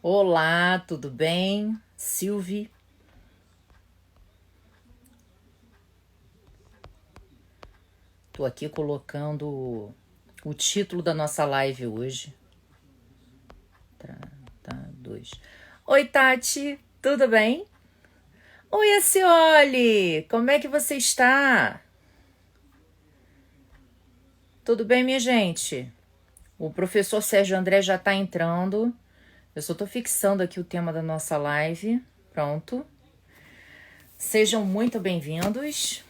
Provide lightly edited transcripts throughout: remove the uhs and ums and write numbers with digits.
Olá, tudo bem? Silvi, tô aqui colocando o título da nossa live hoje. Tá, dois. Oi, Tati, tudo bem? Oi, Acioli, como é que você está? Tudo bem, minha gente? O professor Sérgio André já está entrando. Eu só tô fixando aqui o tema da nossa live. Pronto. Sejam muito bem-vindos.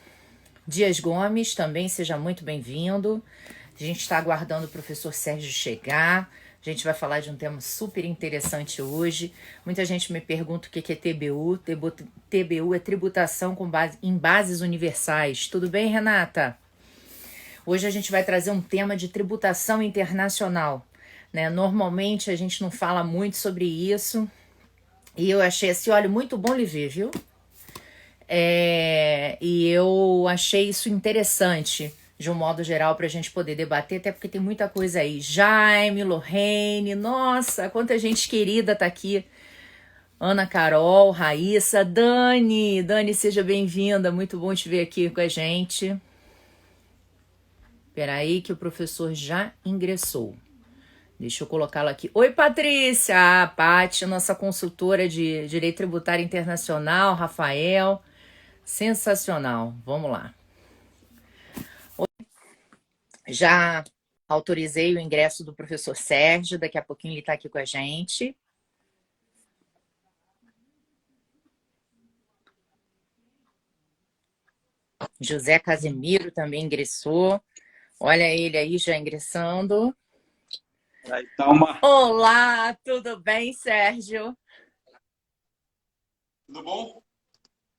Dias Gomes, também seja muito bem-vindo. A gente está aguardando o professor Sérgio chegar. A gente vai falar de um tema super interessante hoje. Muita gente me pergunta o que é TBU. TBU é tributação em bases universais. Tudo bem, Renata? Hoje a gente vai trazer um tema de tributação internacional, né? Normalmente a gente não fala muito sobre isso. E eu achei assim, olha, muito bom lhe ver, viu? E eu achei isso interessante, de um modo geral, para a gente poder debater, até porque tem muita coisa aí. Jaime, Lorraine, nossa, quanta gente querida tá aqui. Ana Carol, Raíssa, Dani. Dani, seja bem-vinda, muito bom te ver aqui com a gente. Peraí que o professor já ingressou. Deixa eu colocá-lo aqui. Oi, Patrícia! A Paty, nossa consultora de Direito Tributário Internacional, Rafael. Sensacional. Vamos lá. Já autorizei o ingresso do professor Sérgio, daqui a pouquinho ele está aqui com a gente. José Casimiro também ingressou. Olha ele aí já ingressando. Aí tá uma... Olá, tudo bem, Sérgio? Tudo bom?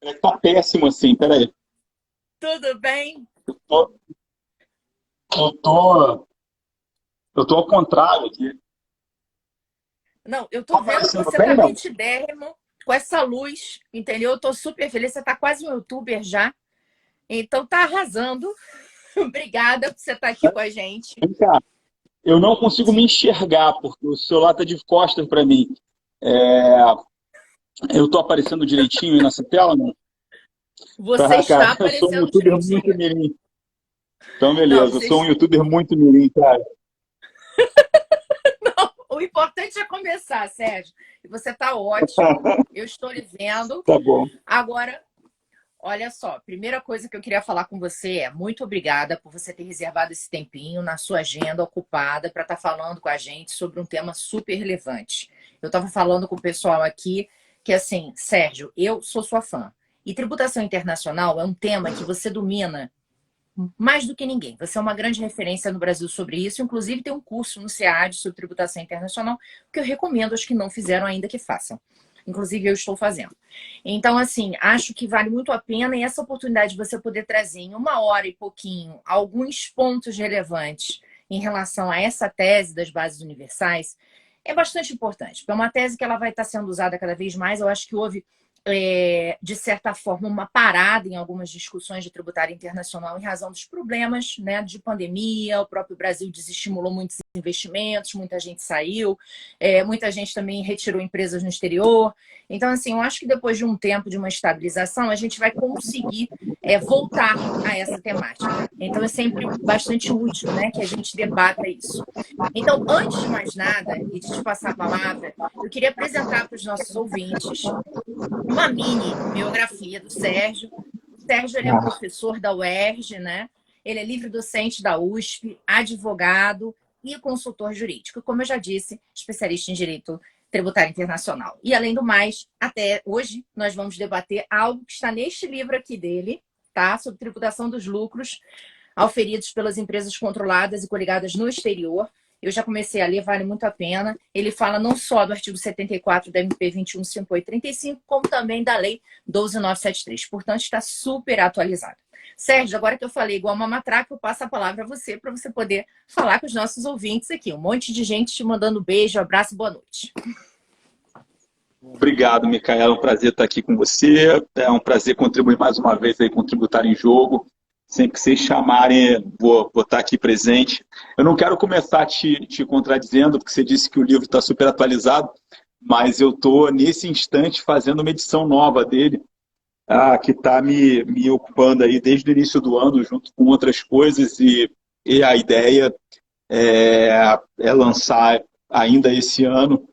É que tá péssimo assim, peraí. Tudo bem? Eu tô, eu tô, eu tô ao contrário aqui. Não, eu Tá tô vendo que aparecendo você bem, tá não? nitidérrimo, com essa luz, entendeu? Eu tô super feliz, você tá quase um youtuber já. Então tá arrasando. Obrigada por você estar aqui com a gente. Vem cá. Eu não consigo me enxergar, porque o celular tá de costas para mim. É, eu tô aparecendo direitinho aí nessa tela, não? Você Tá, está cara, eu sou um aparecendo youtuber muito direitinho. mirim. Então, Não, beleza, eu sou um vocês. youtuber muito mirim, cara. Não, o importante é começar, Sérgio. E você está ótimo. Eu estou lhe vendo. Tá bom. Agora, olha só, primeira coisa que eu queria falar com você é muito obrigada por você ter reservado esse tempinho na sua agenda ocupada para estar falando com a gente sobre um tema super relevante. Eu estava falando com o pessoal aqui que, assim, Sérgio, eu sou sua fã. E tributação internacional é um tema que você domina mais do que ninguém. Você é uma grande referência no Brasil sobre isso. Inclusive, tem um curso no SEAD sobre tributação internacional que eu recomendo aos que não fizeram ainda que façam. Inclusive, eu estou fazendo. Então, assim, acho que vale muito a pena e essa oportunidade de você poder trazer em 1 hora e pouquinho alguns pontos relevantes em relação a essa tese das bases universais é bastante importante. Porque é uma tese que ela vai estar sendo usada cada vez mais. Eu acho que houve de certa forma, uma parada em algumas discussões de tributário internacional em razão dos problemas, né, de pandemia. O próprio Brasil desestimulou muitos investimentos, muita gente saiu, muita gente também retirou empresas no exterior. Então, assim, eu acho que depois de um tempo de uma estabilização, a gente vai conseguir voltar a essa temática. Então, é sempre bastante útil, né, que a gente debata isso. Então, antes de mais nada, e de te passar a palavra, eu queria apresentar para os nossos ouvintes uma mini biografia do Sérgio. O Sérgio ele é professor da UERJ, né? Ele é livre docente da USP, advogado e consultor jurídico. Como eu já disse, especialista em direito tributário internacional. E, além do mais, até hoje, nós vamos debater algo que está neste livro aqui dele, tá? Sobre tributação dos lucros auferidos pelas empresas controladas e coligadas no exterior. Eu já comecei a ler, vale muito a pena. Ele fala não só do artigo 74 da MP 21.5835, como também da Lei 12.973. Portanto, está super atualizado. Sérgio, agora que eu falei igual uma matraca, eu passo a palavra a você para você poder falar com os nossos ouvintes aqui. Um monte de gente te mandando beijo, abraço e boa noite. Obrigado, Micaela. É um prazer estar aqui com você. É um prazer contribuir mais uma vez aí com o Tributário em Jogo. Sempre que vocês chamarem, vou estar aqui presente. Eu não quero começar te contradizendo, porque você disse que o livro está super atualizado, mas eu estou, nesse instante, fazendo uma edição nova dele, que está me ocupando aí desde o início do ano, junto com outras coisas, e a ideia é lançar ainda esse ano.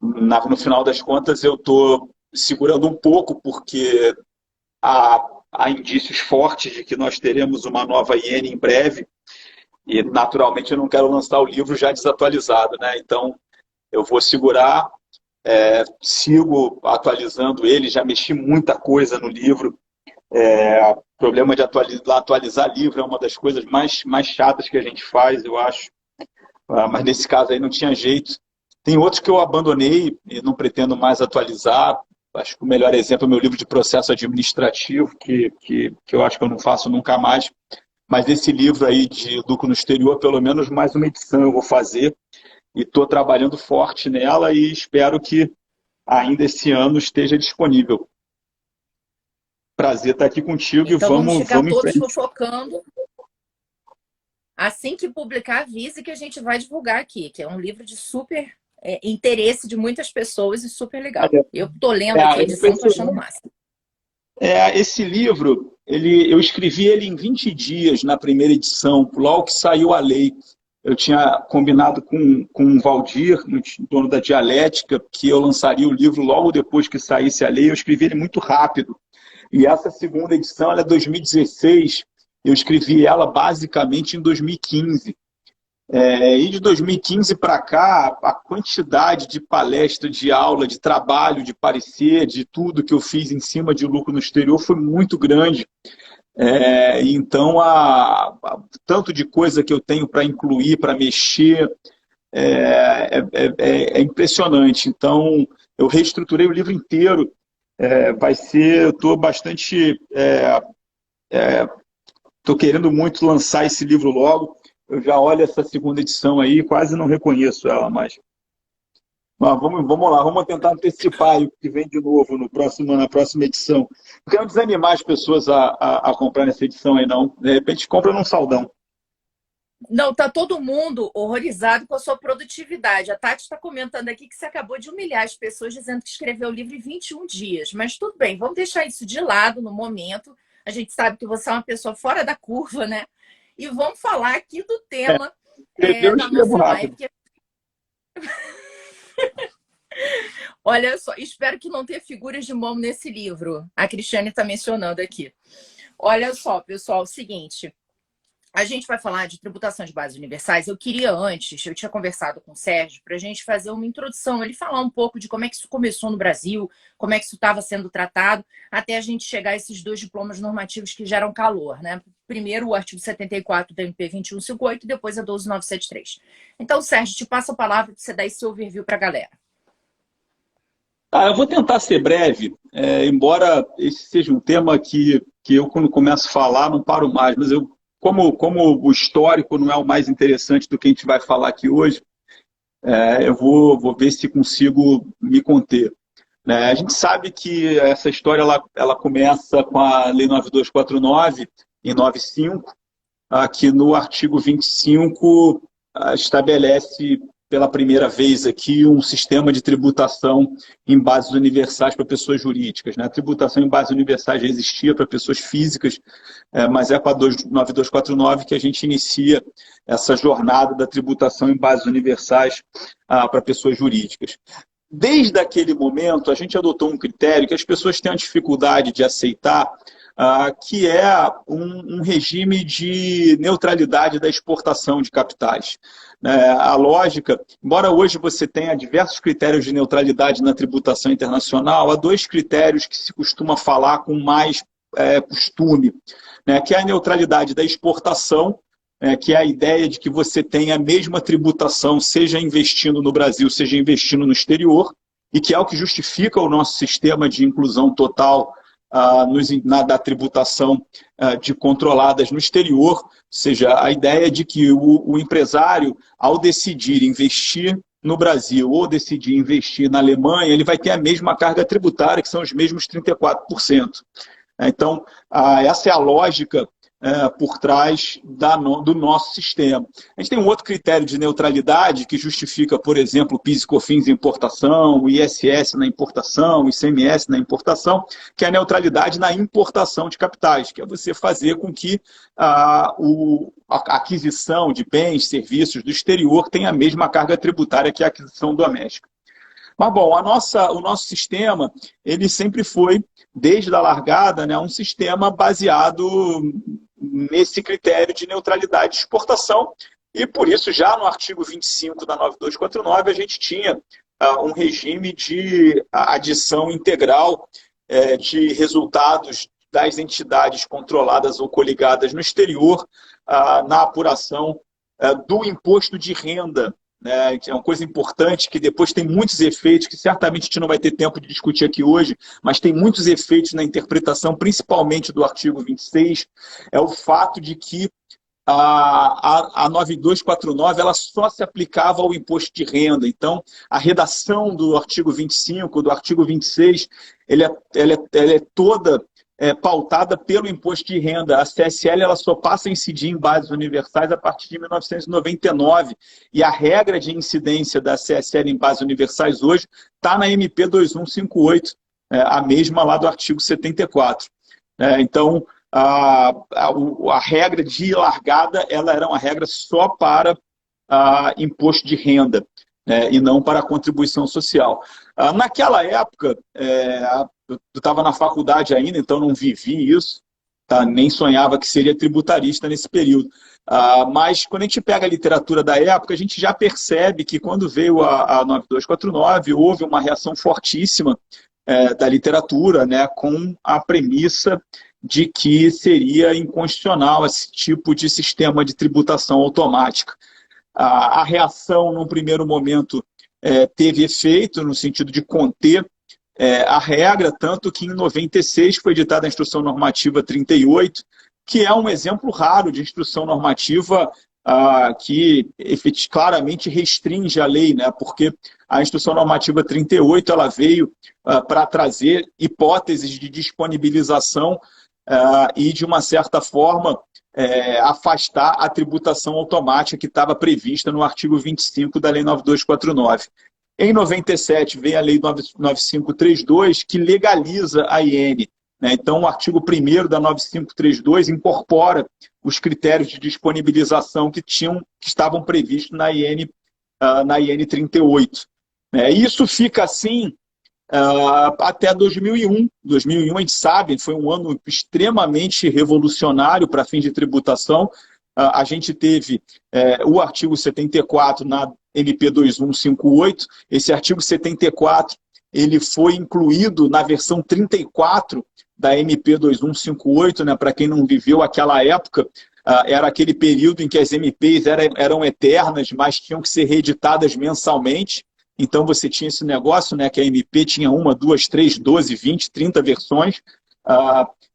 No final das contas, eu estou segurando um pouco, porque há indícios fortes de que nós teremos uma nova iene em breve, e naturalmente eu não quero lançar o livro já desatualizado, né? Então eu vou segurar, sigo atualizando ele, já mexi muita coisa no livro. O problema de atualizar livro é uma das coisas mais chatas que a gente faz, eu acho. Mas nesse caso aí não tinha jeito. Tem outros que eu abandonei e não pretendo mais atualizar. Acho que o melhor exemplo é o meu livro de processo administrativo, que eu acho que eu não faço nunca mais. Mas esse livro aí de lucro no exterior, pelo menos mais uma edição eu vou fazer. E estou trabalhando forte nela e espero que ainda esse ano esteja disponível. Prazer estar aqui contigo, Então e vamos ficar vamos em todos frente. fofocando. Assim que publicar, avise que a gente vai divulgar aqui, que é um livro de super interesse de muitas pessoas e super legal. Eu estou lendo aqui a edição, estou achando massa. Esse livro, eu escrevi ele em 20 dias na primeira edição, logo que saiu a lei. Eu tinha combinado com o Valdir, no dono da Dialética, que eu lançaria o livro logo depois que saísse a lei. Eu escrevi ele muito rápido. E essa segunda edição, ela é 2016, eu escrevi ela basicamente em 2015. E de 2015 para cá, a quantidade de palestra, de aula, de trabalho, de parecer, de tudo que eu fiz em cima de lucro no exterior foi muito grande. Então, tanto de coisa que eu tenho para incluir, para mexer, é impressionante. Então, eu reestruturei o livro inteiro. Eu estou bastante... Estou querendo muito lançar esse livro logo. Eu já olho essa segunda edição aí e quase não reconheço ela mais. Mas vamos lá, vamos tentar antecipar o que vem de novo na próxima edição. Não quero desanimar as pessoas a comprar nessa edição aí, não. De repente, compra num saldão. Não, tá todo mundo horrorizado com a sua produtividade. A Tati está comentando aqui que você acabou de humilhar as pessoas dizendo que escreveu o livro em 21 dias. Mas tudo bem, vamos deixar isso de lado no momento. A gente sabe que você é uma pessoa fora da curva, né? E vamos falar aqui do tema da nossa live. Olha só, espero que não tenha figuras de mão nesse livro. A Cristiane está mencionando aqui. Olha só, pessoal, o seguinte. A gente vai falar de tributação de bases universais. Eu queria antes, eu tinha conversado com o Sérgio para a gente fazer uma introdução, ele falar um pouco de como é que isso começou no Brasil, como é que isso estava sendo tratado, até a gente chegar a esses dois diplomas normativos que geram calor, né? Primeiro o artigo 74 da MP 2158 e depois a 12973. Então, Sérgio, te passo a palavra para você dar esse overview para a galera. Eu vou tentar ser breve, embora esse seja um tema que eu, quando começo a falar, não paro mais, mas como o histórico não é o mais interessante do que a gente vai falar aqui hoje, eu vou ver se consigo me conter. A gente sabe que essa história ela começa com a Lei 9249, em 95, que no artigo 25 estabelece pela primeira vez aqui um sistema de tributação em bases universais para pessoas jurídicas. A tributação em bases universais já existia para pessoas físicas, mas é com a 9249 que a gente inicia essa jornada da tributação em bases universais para pessoas jurídicas. Desde aquele momento, a gente adotou um critério que as pessoas têm a dificuldade de aceitar, que é um regime de neutralidade da exportação de capitais. A lógica, embora hoje você tenha diversos critérios de neutralidade na tributação internacional, há dois critérios que se costuma falar com mais costume, que é a neutralidade da exportação, que é a ideia de que você tenha a mesma tributação, seja investindo no Brasil, seja investindo no exterior, e que é o que justifica o nosso sistema de inclusão total da tributação de controladas no exterior, ou seja, a ideia de que o empresário, ao decidir investir no Brasil ou decidir investir na Alemanha, ele vai ter a mesma carga tributária, que são os mesmos 34%. Então, essa é a lógica por trás do nosso sistema. A gente tem um outro critério de neutralidade que justifica, por exemplo, o PIS e COFINS em importação, o ISS na importação, o ICMS na importação, que é a neutralidade na importação de capitais, que é você fazer com que a aquisição de bens, serviços do exterior tenha a mesma carga tributária que a aquisição doméstica. Mas, bom, o nosso sistema, ele sempre foi, desde a largada, né, um sistema baseado nesse critério de neutralidade de exportação, e por isso, já no artigo 25 da 9249, a gente tinha um regime de adição integral de resultados das entidades controladas ou coligadas no exterior na apuração do imposto de renda, né, que é uma coisa importante, que depois tem muitos efeitos, que certamente a gente não vai ter tempo de discutir aqui hoje, mas tem muitos efeitos na interpretação, principalmente do artigo 26, é o fato de que a 9249 ela só se aplicava ao imposto de renda. Então, a redação do artigo 25, do artigo 26, ela é toda pautada pelo imposto de renda. A CSL ela só passa a incidir em bases universais a partir de 1999. E a regra de incidência da CSL em bases universais hoje está na MP 2158, a mesma lá do artigo 74. Então, a regra de largada ela era uma regra só para imposto de renda, e não para a contribuição social. Naquela época, eu estava na faculdade ainda, então não vivi isso, tá? Nem sonhava que seria tributarista nesse período. Mas quando a gente pega a literatura da época, a gente já percebe que quando veio a 9249, houve uma reação fortíssima da literatura, né, com a premissa de que seria inconstitucional esse tipo de sistema de tributação automática. A reação, num primeiro momento, teve efeito no sentido de conter a regra, tanto que em 96 foi editada a Instrução Normativa 38, que é um exemplo raro de instrução normativa que claramente restringe a lei, né? Porque a Instrução Normativa 38 ela veio para trazer hipóteses de disponibilização e, de uma certa forma, afastar a tributação automática que estava prevista no artigo 25 da Lei 9249. Em 97, vem a Lei 9532, que legaliza a IN. Né? Então, o artigo 1º da 9532 incorpora os critérios de disponibilização que estavam previstos na IN 38. Isso fica assim até 2001. 2001, a gente sabe, foi um ano extremamente revolucionário para fins de tributação. A gente teve o artigo 74 na MP 2158. Esse artigo 74 ele foi incluído na versão 34 da MP 2158, né? Para quem não viveu aquela época, era aquele período em que as MPs eram eternas, mas tinham que ser reeditadas mensalmente. Então você tinha esse negócio, né, que a MP tinha 1, 2, 3, 12, 20, 30 versões.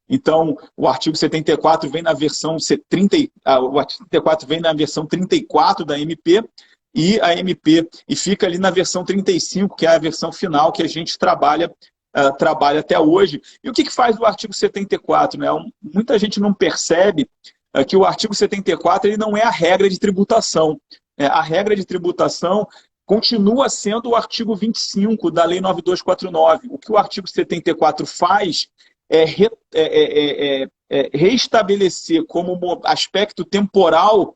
Então, o artigo 74 vem na versão 34 da MP, e fica ali na versão 35, que é a versão final que a gente trabalha até hoje. E o que faz o artigo 74? Né? Muita gente não percebe que o artigo 74 ele não é a regra de tributação. A regra de tributação continua sendo o artigo 25 da Lei 9249. O que o artigo 74 faz é reestabelecer como aspecto temporal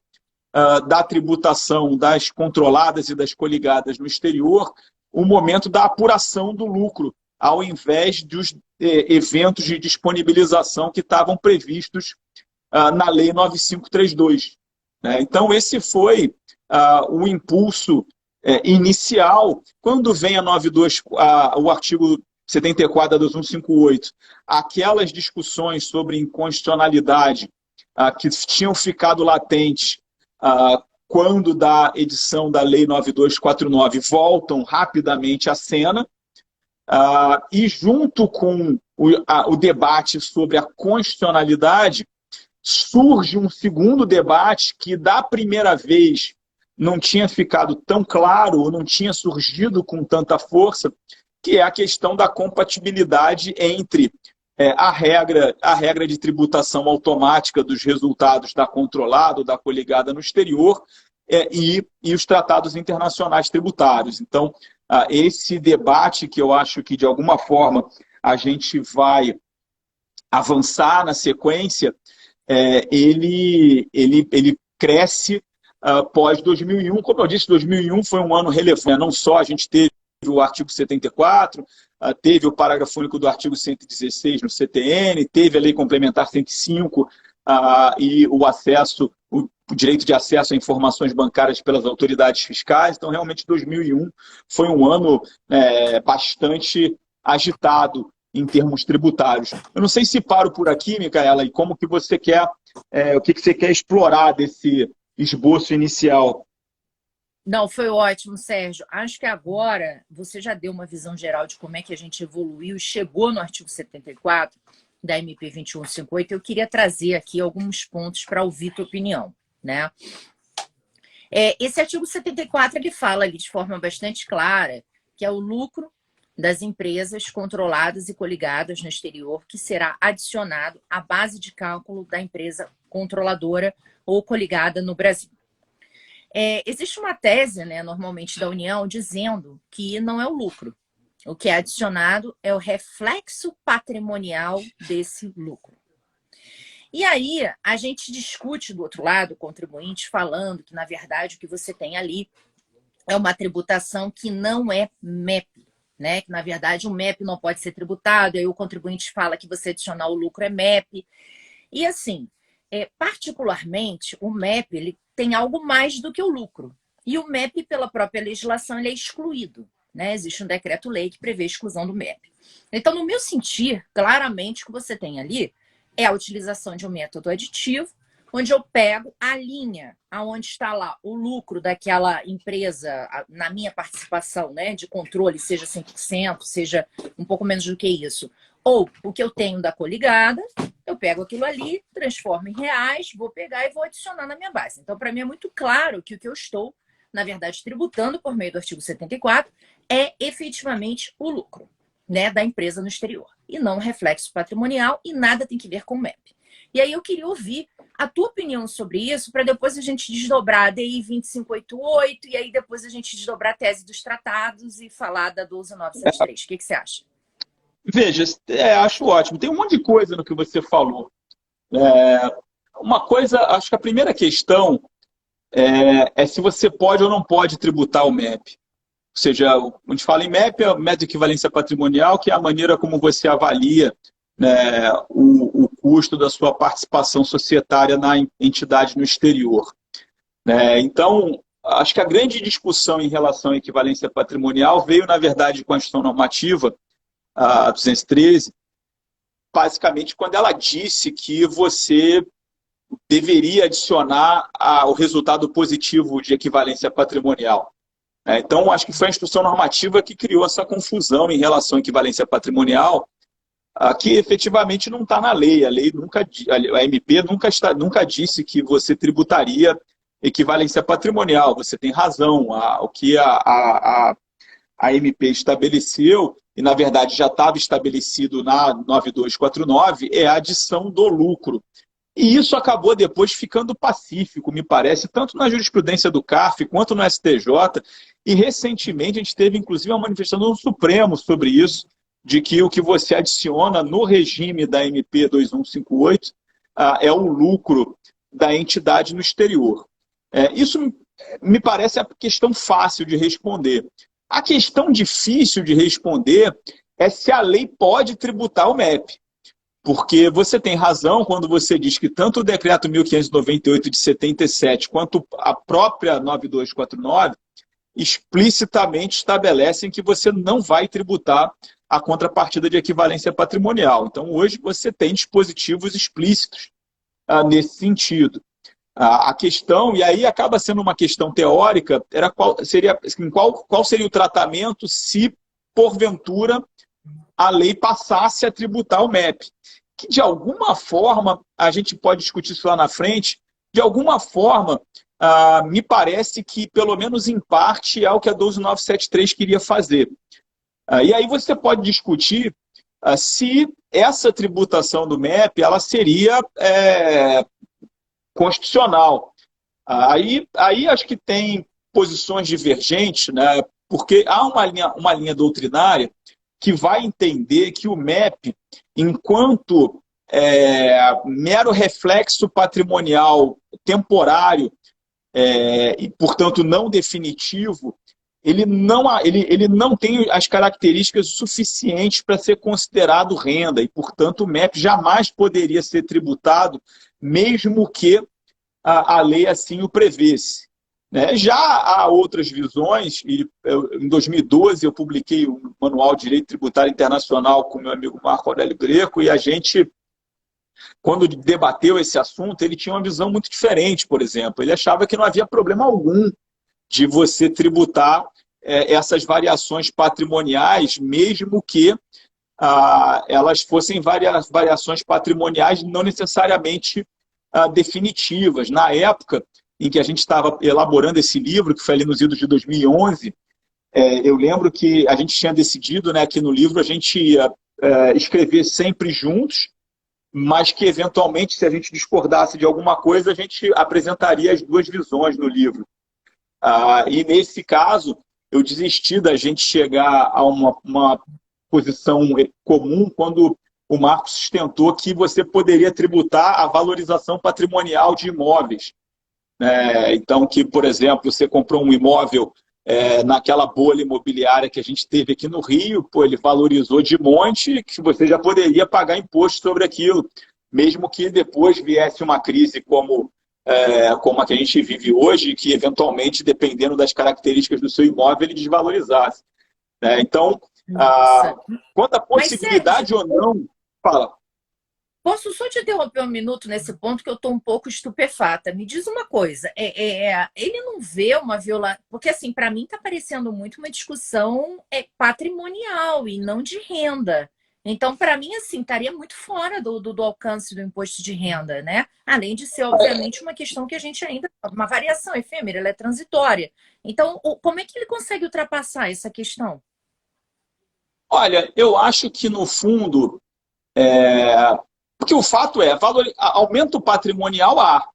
da tributação das controladas e das coligadas no exterior o momento da apuração do lucro, ao invés dos eventos de disponibilização que estavam previstos na Lei 9532. Então, esse foi o impulso inicial. Quando vem o artigo 74 da 2158, aquelas discussões sobre inconstitucionalidade que tinham ficado latentes quando da edição da Lei 9249 voltam rapidamente à cena, e junto com o debate sobre a constitucionalidade, surge um segundo debate que, da primeira vez, não tinha ficado tão claro, ou não tinha surgido com tanta força, que é a questão da compatibilidade entre a regra de tributação automática dos resultados da controlada ou da coligada no exterior e os tratados internacionais tributários. Então, esse debate que eu acho que, de alguma forma, a gente vai avançar na sequência, ele cresce pós 2001. Como eu disse, 2001 foi um ano relevante. Não só a gente teve o artigo 74, teve o parágrafo único do artigo 116 no CTN, teve a lei complementar 105 e o direito de acesso a informações bancárias pelas autoridades fiscais. Então, realmente, 2001 foi um ano bastante agitado em termos tributários. Eu não sei se paro por aqui, Micaela, e como que você quer, o que você quer explorar desse esboço inicial. Não, foi ótimo, Sérgio. Acho que agora você já deu uma visão geral de como é que a gente evoluiu e chegou no artigo 74 da MP 2158. Eu queria trazer aqui alguns pontos para ouvir tua opinião, né? Esse artigo 74 ele fala ali de forma bastante clara que é o lucro das empresas controladas e coligadas no exterior que será adicionado à base de cálculo da empresa controladora ou coligada no Brasil. Existe uma tese, né, normalmente da União, dizendo que não é o lucro. O que é adicionado é o reflexo patrimonial desse lucro. E aí, a gente discute do outro lado, o contribuinte, falando que, na verdade, o que você tem ali é uma tributação que não é MEP, né? Que, na verdade, o MEP não pode ser tributado, aí o contribuinte fala que você adicionar o lucro é MEP. E, assim, particularmente, o MEP ele tem algo mais do que o lucro. E o MEP, pela própria legislação, ele é excluído, né? Existe um decreto-lei que prevê a exclusão do MEP. Então, no meu sentir, claramente o que você tem ali é a utilização de um método aditivo, onde eu pego a linha aonde está lá o lucro daquela empresa, na minha participação, né, de controle, seja 100%, seja um pouco menos do que isso, ou o que eu tenho da coligada, eu pego aquilo ali, transformo em reais, vou pegar e vou adicionar na minha base. Então, para mim é muito claro que o que eu estou, na verdade, tributando por meio do artigo 74 é efetivamente o lucro, né, da empresa no exterior, e não o reflexo patrimonial, e nada tem que ver com o MEP. E aí eu queria ouvir a tua opinião sobre isso, para depois a gente desdobrar a DI 2588, e aí depois a gente desdobrar a tese dos tratados e falar da 12973. O que você acha? Veja, acho ótimo. Tem um monte de coisa no que você falou. Uma coisa, acho que a primeira questão é se você pode ou não pode tributar o MEP. Ou seja, a gente fala em MEP, é o método de equivalência patrimonial, que é a maneira como você avalia, né, o custo da sua participação societária na entidade no exterior. Então, acho que a grande discussão em relação à equivalência patrimonial veio, na verdade, com a Constituição Normativa, a 213, basicamente quando ela disse que você deveria adicionar o resultado positivo de equivalência patrimonial. Então, acho que foi a Instrução Normativa que criou essa confusão em relação à equivalência patrimonial, que efetivamente não está na lei. A lei a MP nunca disse que você tributaria equivalência patrimonial. Você tem razão. O que a MP estabeleceu, e na verdade já estava estabelecido na 9249, é a adição do lucro. E isso acabou depois ficando pacífico, me parece, tanto na jurisprudência do CARF quanto no STJ. E recentemente a gente teve, inclusive, uma manifestação do Supremo sobre isso, de que o que você adiciona no regime da MP 2158 é o lucro da entidade no exterior. Isso me parece a questão fácil de responder. A questão difícil de responder é se a lei pode tributar o MEP. Porque você tem razão quando você diz que tanto o decreto 1598 de 77 quanto a própria 9249 explicitamente estabelecem que você não vai tributar a contrapartida de equivalência patrimonial. Então, hoje você tem dispositivos explícitos nesse sentido. A questão, e aí acaba sendo uma questão teórica, era qual seria o tratamento se, porventura, a lei passasse a tributar o MEP. Que, de alguma forma, a gente pode discutir isso lá na frente, de alguma forma, me parece que, pelo menos em parte, é o que a 12973 queria fazer. E aí você pode discutir se essa tributação do MEP ela seria constitucional. Aí acho que tem posições divergentes, né? Porque há uma linha doutrinária que vai entender que o MEP, enquanto mero reflexo patrimonial temporário e, portanto, não definitivo, ele não tem as características suficientes para ser considerado renda e, portanto, o MEP jamais poderia ser tributado, mesmo que a lei assim o prevesse. Né? Já há outras visões, e em 2012 eu publiquei o Manual de Direito Tributário Internacional com meu amigo Marco Aurélio Greco, e a gente, quando debateu esse assunto, ele tinha uma visão muito diferente, por exemplo. Ele achava que não havia problema algum de você tributar essas variações patrimoniais, mesmo que elas fossem variações patrimoniais não necessariamente definitivas. Na época em que a gente estava elaborando esse livro, que foi ali nos idos de 2011, eu lembro que a gente tinha decidido, né, que no livro a gente ia escrever sempre juntos, mas que, eventualmente, se a gente discordasse de alguma coisa, a gente apresentaria as duas visões no livro. E, nesse caso, eu desisti da gente chegar a uma posição comum quando o Marco sustentou que você poderia tributar a valorização patrimonial de imóveis. Então, que, por exemplo, você comprou um imóvel naquela bolha imobiliária que a gente teve aqui no Rio, ele valorizou de monte, que você já poderia pagar imposto sobre aquilo, mesmo que depois viesse uma crise como a que a gente vive hoje, que eventualmente, dependendo das características do seu imóvel, ele desvalorizasse. Então, quanto à possibilidade ou não... Fala. Posso só te interromper um minuto nesse ponto que eu estou um pouco estupefata? Me diz uma coisa, ele não vê uma violação... Porque, assim, para mim está parecendo muito uma discussão patrimonial e não de renda. Então, para mim, assim, estaria muito fora do alcance do imposto de renda, né? Além de ser, obviamente, uma questão que a gente ainda... Uma variação efêmera, ela é transitória. Então, como é que ele consegue ultrapassar essa questão? Olha, eu acho que, no fundo... Porque o fato aumento patrimonial há.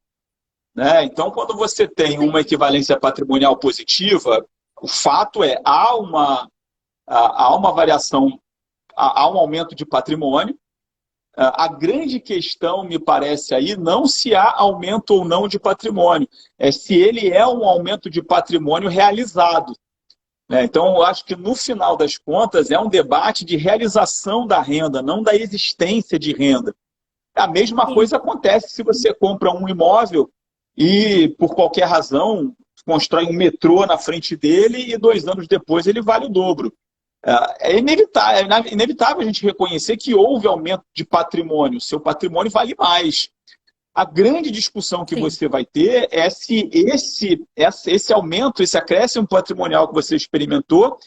Né? Então, quando você tem uma equivalência patrimonial positiva, o fato há uma variação, há um aumento de patrimônio. A grande questão, me parece aí, não se há aumento ou não de patrimônio, é se ele é um aumento de patrimônio realizado. Né? Então, eu acho que, no final das contas, é um debate de realização da renda, não da existência de renda. A mesma coisa acontece se você compra um imóvel e, por qualquer razão, constrói um metrô na frente dele e 2 anos depois ele vale o dobro. É inevitável a gente reconhecer que houve aumento de patrimônio. Seu patrimônio vale mais. A grande discussão que você vai ter é se esse aumento, esse acréscimo patrimonial que você experimentou,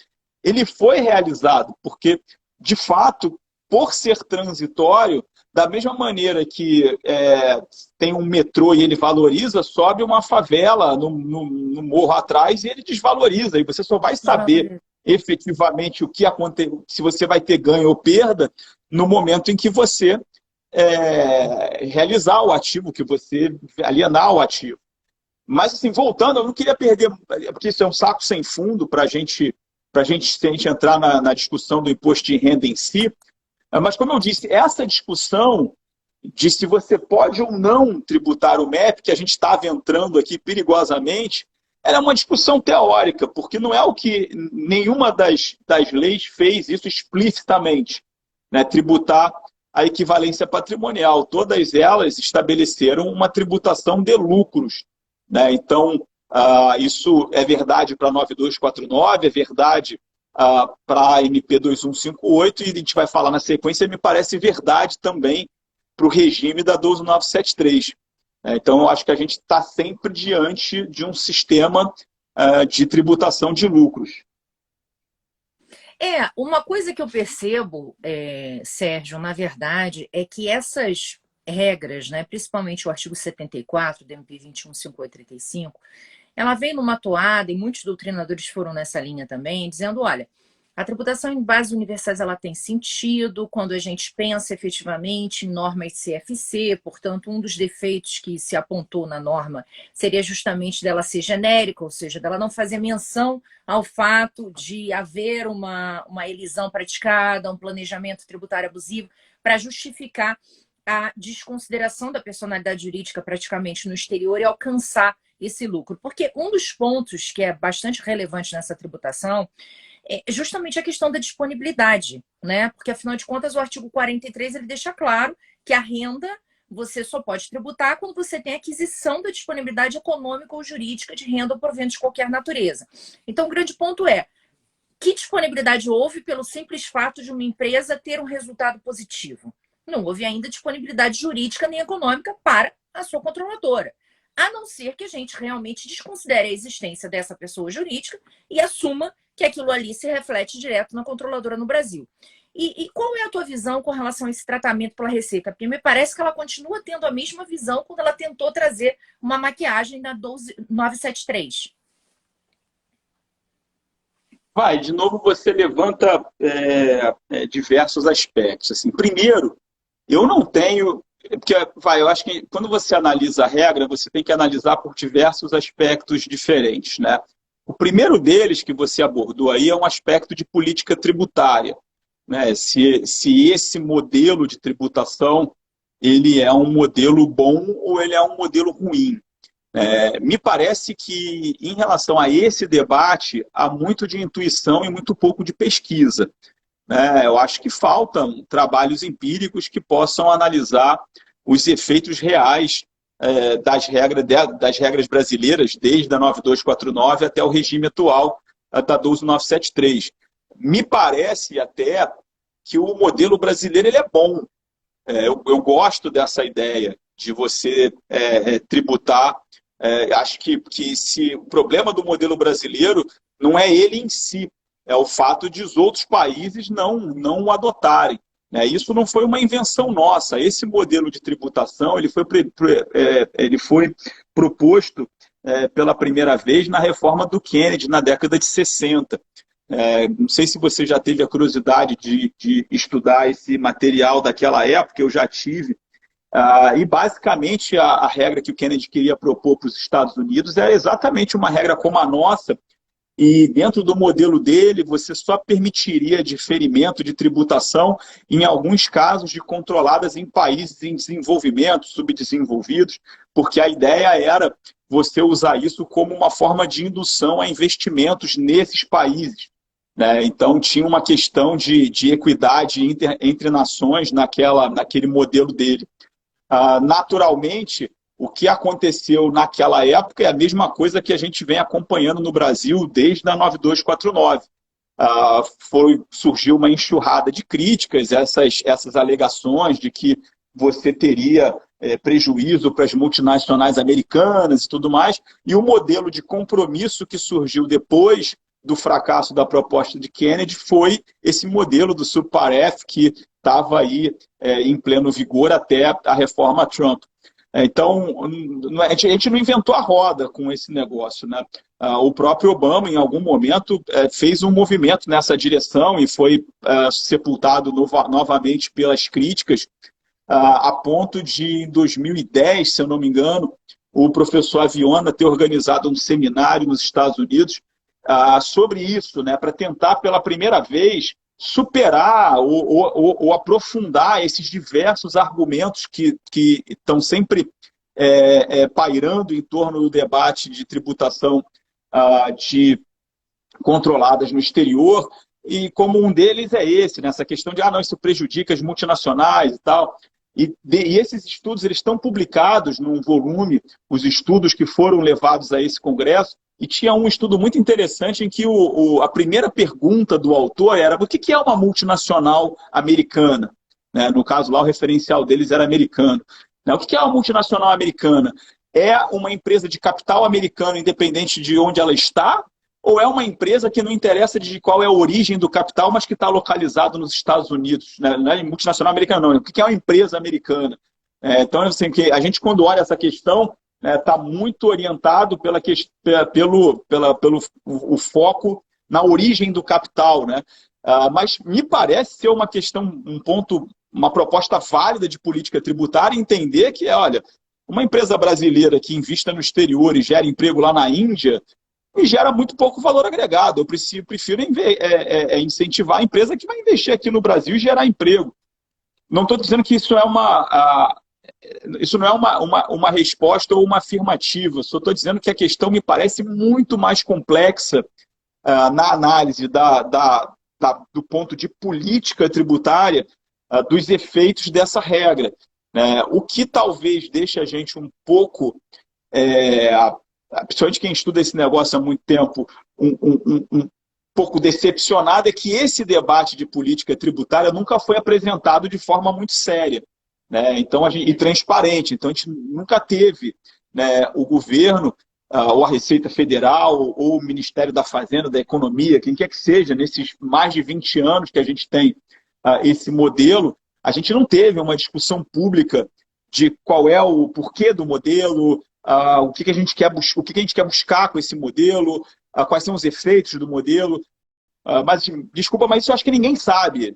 ele foi realizado. Porque, de fato, por ser transitório, da mesma maneira que tem um metrô e ele valoriza, sobe uma favela no morro atrás e ele desvaloriza. E você só vai saber efetivamente o que aconteceu, se você vai ter ganho ou perda, no momento em que você realizar o ativo, que você alienar o ativo. Mas, assim, voltando, eu não queria perder, porque isso é um saco sem fundo para a gente entrar na discussão do imposto de renda em si. Mas, como eu disse, essa discussão de se você pode ou não tributar o MEP, que a gente estava entrando aqui perigosamente, ela é uma discussão teórica, porque não é o que nenhuma das leis fez isso explicitamente, né? Tributar a equivalência patrimonial. Todas elas estabeleceram uma tributação de lucros. Né? Então, isso é verdade para a 9249, é verdade para a MP 2158, e a gente vai falar na sequência, me parece verdade também para o regime da 12973. Então, eu acho que a gente está sempre diante de um sistema de tributação de lucros. Uma coisa que eu percebo, Sérgio, na verdade, é que essas regras, né, principalmente o artigo 74 do MP 21.5835, ela vem numa toada, e muitos doutrinadores foram nessa linha também, dizendo, olha, A tributação em bases universais ela tem sentido quando a gente pensa efetivamente em normas CFC, portanto, um dos defeitos que se apontou na norma seria justamente dela ser genérica, ou seja, dela não fazer menção ao fato de haver uma elisão praticada, um planejamento tributário abusivo, para justificar a desconsideração da personalidade jurídica praticamente no exterior e alcançar esse lucro. Porque um dos pontos que é bastante relevante nessa tributação é justamente a questão da disponibilidade, né? Porque, afinal de contas, o artigo 43 ele deixa claro que a renda você só pode tributar quando você tem aquisição da disponibilidade econômica ou jurídica de renda ou provento de qualquer natureza. Então, o grande ponto é que disponibilidade houve pelo simples fato de uma empresa ter um resultado positivo? Não houve ainda disponibilidade jurídica nem econômica para a sua controladora. A não ser que a gente realmente desconsidere a existência dessa pessoa jurídica e assuma que aquilo ali se reflete direto na controladora no Brasil. E qual é a tua visão com relação a esse tratamento pela Receita? Porque me parece que ela continua tendo a mesma visão quando ela tentou trazer uma maquiagem na 12973. De novo você levanta diversos aspectos. Assim, primeiro, eu não tenho... Porque, eu acho que quando você analisa a regra, você tem que analisar por diversos aspectos diferentes, né? O primeiro deles que você abordou aí é um aspecto de política tributária, né? Se esse modelo de tributação ele é um modelo bom ou ele é um modelo ruim. Me parece que, em relação a esse debate, há muito de intuição e muito pouco de pesquisa. Eu acho que faltam trabalhos empíricos que possam analisar os efeitos reais das regras brasileiras, desde a 9249 até o regime atual da 12973. Me parece até que o modelo brasileiro ele é bom. Eu gosto dessa ideia de você tributar. Acho que se o problema do modelo brasileiro não é ele em si, é o fato de os outros países não o adotarem. Isso não foi uma invenção nossa. Esse modelo de tributação ele foi proposto pela primeira vez na reforma do Kennedy, na década de 60. Não sei se você já teve a curiosidade de estudar esse material daquela época, eu já tive. E, basicamente, a regra que o Kennedy queria propor para os Estados Unidos era exatamente uma regra como a nossa, e dentro do modelo dele, você só permitiria diferimento de tributação em alguns casos de controladas em países em desenvolvimento, subdesenvolvidos, porque a ideia era você usar isso como uma forma de indução a investimentos nesses países. Então, tinha uma questão de equidade entre nações naquele modelo dele. Naturalmente, o que aconteceu naquela época é a mesma coisa que a gente vem acompanhando no Brasil desde a 9249. Surgiu uma enxurrada de críticas, essas alegações de que você teria prejuízo para as multinacionais americanas e tudo mais, e o modelo de compromisso que surgiu depois do fracasso da proposta de Kennedy foi esse modelo do Subpar-F que estava aí em pleno vigor até a reforma Trump. Então, a gente não inventou a roda com esse negócio, né? O próprio Obama, em algum momento, fez um movimento nessa direção e foi sepultado novamente pelas críticas, a ponto de, em 2010, se eu não me engano, o professor Aviona ter organizado um seminário nos Estados Unidos sobre isso, né? Para tentar, pela primeira vez, superar ou aprofundar esses diversos argumentos que estão sempre pairando em torno do debate de tributação de controladas no exterior, e como um deles é esse, né, essa questão de não, isso prejudica as multinacionais e tal. E esses estudos eles estão publicados num volume, os estudos que foram levados a esse congresso, e tinha um estudo muito interessante em que a primeira pergunta do autor era o que é uma multinacional americana? No caso lá, o referencial deles era americano. O que é uma multinacional americana? É uma empresa de capital americano independente de onde ela está? Ou é uma empresa que não interessa de qual é a origem do capital, mas que está localizado nos Estados Unidos? Não é multinacional americana, não. O que é uma empresa americana? Então, assim, que a gente, quando olha essa questão, está muito orientado pelo foco na origem do capital, né? Mas me parece ser uma questão, um ponto, uma proposta válida de política tributária, entender que, olha, uma empresa brasileira que invista no exterior e gera emprego lá na Índia, e gera muito pouco valor agregado. Eu prefiro incentivar a empresa que vai investir aqui no Brasil e gerar emprego. Não estou dizendo que isso isso não é uma resposta ou uma afirmativa, só estou dizendo que a questão me parece muito mais complexa na análise do ponto de política tributária dos efeitos dessa regra. O que talvez deixe a gente um pouco, principalmente quem estuda esse negócio há muito tempo, um pouco decepcionado, é que esse debate de política tributária nunca foi apresentado de forma muito séria, né? Então, e transparente. Então, a gente nunca teve, né, o governo, ou a Receita Federal, ou o Ministério da Fazenda, da Economia, quem quer que seja, nesses mais de 20 anos que a gente tem esse modelo, a gente não teve uma discussão pública de qual é o porquê do modelo, o que a gente quer buscar com esse modelo, quais são os efeitos do modelo. Mas, desculpa, mas isso eu acho que ninguém sabe,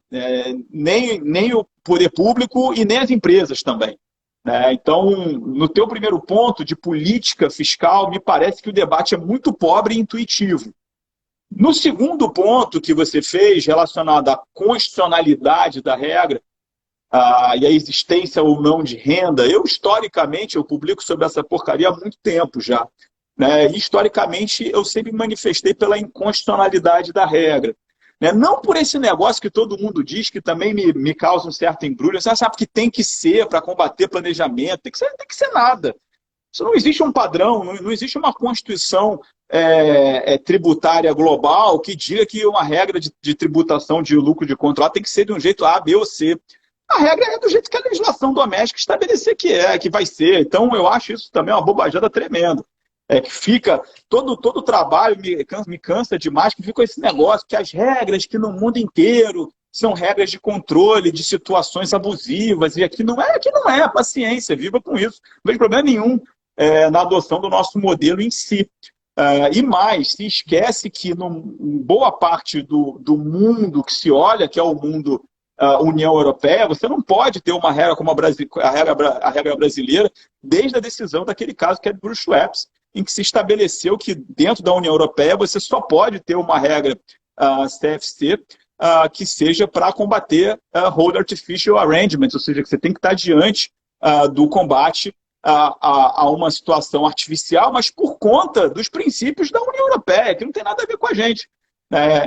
nem o poder público e nem as empresas também. Então, no teu primeiro ponto de política fiscal, me parece que o debate é muito pobre e intuitivo. No segundo ponto que você fez, relacionado à constitucionalidade da regra, e a existência ou não de renda, historicamente, eu publico sobre essa porcaria há muito tempo já. E, historicamente, eu sempre me manifestei pela inconstitucionalidade da regra. Não por esse negócio que todo mundo diz, que também me causa um certo embrulho, você sabe que tem que ser para combater planejamento, tem que ser nada. Isso não existe um padrão, não existe uma constituição tributária global que diga que uma regra de tributação de lucro de contrato tem que ser de um jeito A, B ou C. A regra é do jeito que a legislação doméstica estabelecer que vai ser. Então, eu acho isso também uma bobajada tremenda. Que fica, todo o trabalho me cansa demais, que fica esse negócio, que as regras que no mundo inteiro são regras de controle de situações abusivas, e aqui não é, paciência, viva com isso. Não tem problema nenhum na adoção do nosso modelo em si. E mais, se esquece que em boa parte do mundo que se olha, que é o mundo União Europeia, você não pode ter uma regra como a regra brasileira, desde a decisão daquele caso que é de Bruce Schweppes, em que se estabeleceu que dentro da União Europeia você só pode ter uma regra CFC que seja para combater Hold Artificial Arrangements, ou seja, que você tem que estar diante do combate a uma situação artificial, mas por conta dos princípios da União Europeia, que não tem nada a ver com a gente.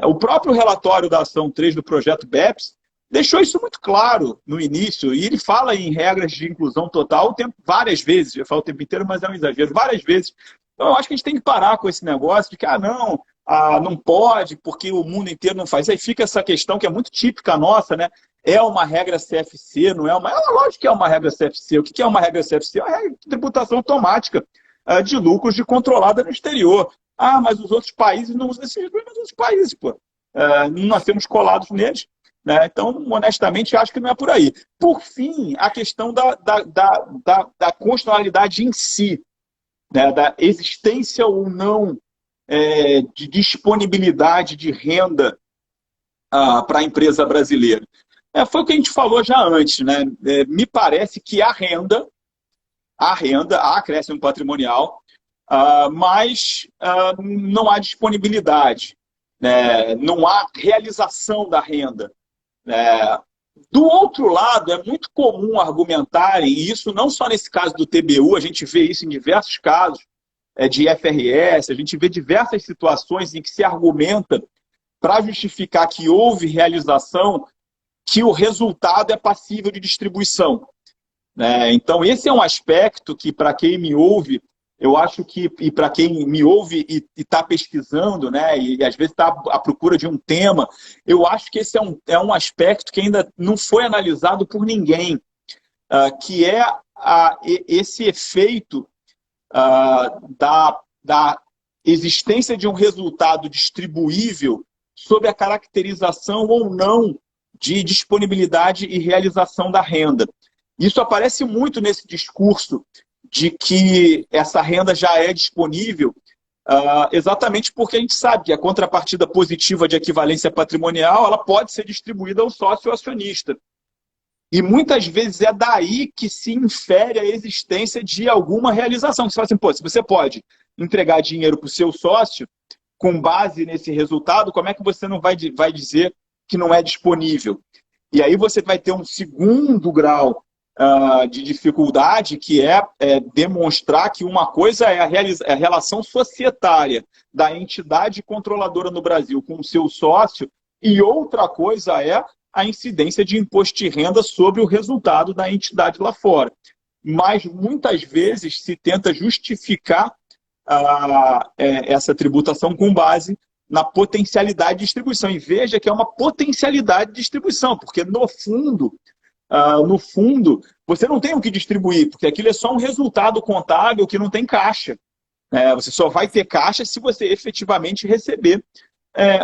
O próprio relatório da ação 3 do projeto BEPS deixou isso muito claro no início, e ele fala em regras de inclusão total várias vezes, eu falo o tempo inteiro, mas é um exagero, várias vezes. Então, eu acho que a gente tem que parar com esse negócio de que, não pode, porque o mundo inteiro não faz. Aí fica essa questão que é muito típica nossa, né? É uma regra CFC, não é uma... lógico que é uma regra CFC. O que é uma regra CFC? É uma regra de tributação automática de lucros de controlada no exterior. Mas os outros países não usam esse regime, mas os outros países, não nascemos colados neles. Então, honestamente, acho que não é por aí. Por fim, a questão da constitucionalidade em si, da existência ou não de disponibilidade de renda para a empresa brasileira. Foi o que a gente falou já antes. Me parece que há acréscimo patrimonial, mas não há disponibilidade, não há realização da renda. Do outro lado, é muito comum argumentarem, e isso não só nesse caso do TBU, a gente vê isso em diversos casos de IFRS, a gente vê diversas situações em que se argumenta para justificar que houve realização, que o resultado é passível de distribuição. Então, esse é um aspecto que, para quem me ouve, eu acho que, e para quem me ouve e está pesquisando, e às vezes está à procura de um tema, eu acho que esse é um aspecto que ainda não foi analisado por ninguém, que é esse efeito da existência de um resultado distribuível sob a caracterização ou não de disponibilidade e realização da renda. Isso aparece muito nesse discurso de que essa renda já é disponível exatamente porque a gente sabe que a contrapartida positiva de equivalência patrimonial ela pode ser distribuída ao sócio acionista. E muitas vezes é daí que se infere a existência de alguma realização. Você fala assim, pô, se você pode entregar dinheiro para o seu sócio, com base nesse resultado, como é que você não vai dizer que não é disponível? E aí você vai ter um segundo grau de dificuldade, que é demonstrar que uma coisa é a relação societária da entidade controladora no Brasil com o seu sócio, e outra coisa é a incidência de imposto de renda sobre o resultado da entidade lá fora. Mas muitas vezes se tenta justificar essa tributação com base na potencialidade de distribuição. E veja que é uma potencialidade de distribuição, porque no fundo, você não tem o que distribuir, porque aquilo é só um resultado contábil que não tem caixa. Você só vai ter caixa se você efetivamente receber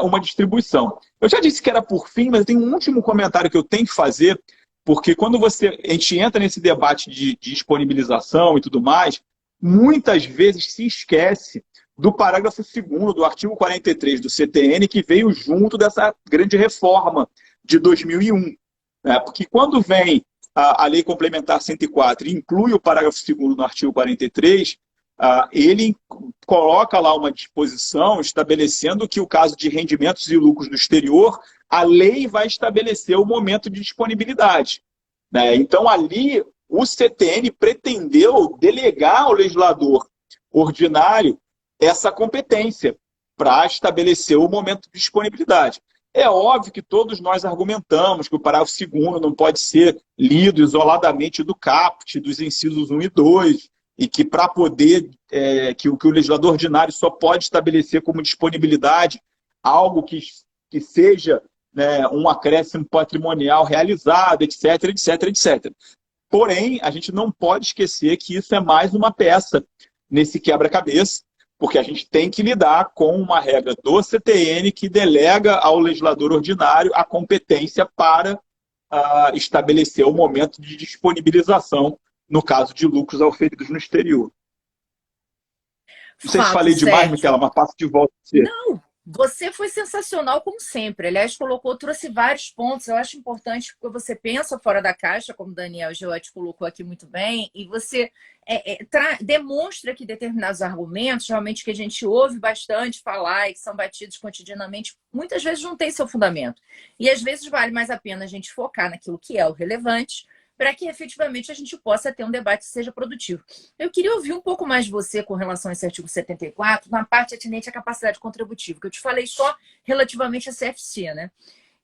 uma distribuição. Eu já disse que era por fim, mas tem um último comentário que eu tenho que fazer, porque quando a gente entra nesse debate de disponibilização e tudo mais, muitas vezes se esquece do parágrafo 2º do artigo 43 do CTN, que veio junto dessa grande reforma de 2001. Porque quando vem a Lei Complementar 104 e inclui o parágrafo 2º no artigo 43, ele coloca lá uma disposição estabelecendo que o caso de rendimentos e lucros do exterior, a lei vai estabelecer o momento de disponibilidade. Então, ali, o CTN pretendeu delegar ao legislador ordinário essa competência para estabelecer o momento de disponibilidade. É óbvio que todos nós argumentamos que o parágrafo 2º não pode ser lido isoladamente do caput, dos incisos 1 e 2, e que para poder, que o legislador ordinário só pode estabelecer como disponibilidade algo que seja um acréscimo patrimonial realizado, etc, etc, etc. Porém, a gente não pode esquecer que isso é mais uma peça nesse quebra-cabeça, porque a gente tem que lidar com uma regra do CTN que delega ao legislador ordinário a competência para estabelecer o momento de disponibilização no caso de lucros auferidos no exterior. Não sei se falei demais, Michela, mas passo de volta para você. Não, você foi sensacional como sempre. Aliás, trouxe vários pontos. Eu acho importante porque você pensa fora da caixa, como o Daniel Giotti colocou aqui muito bem, e você demonstra que determinados argumentos, realmente que a gente ouve bastante falar e que são batidos cotidianamente, muitas vezes não tem seu fundamento. E às vezes vale mais a pena a gente focar naquilo que é o relevante, para que efetivamente a gente possa ter um debate que seja produtivo. Eu queria ouvir um pouco mais de você com relação a esse artigo 74, na parte atinente à capacidade contributiva, que eu te falei só relativamente a CFC, né?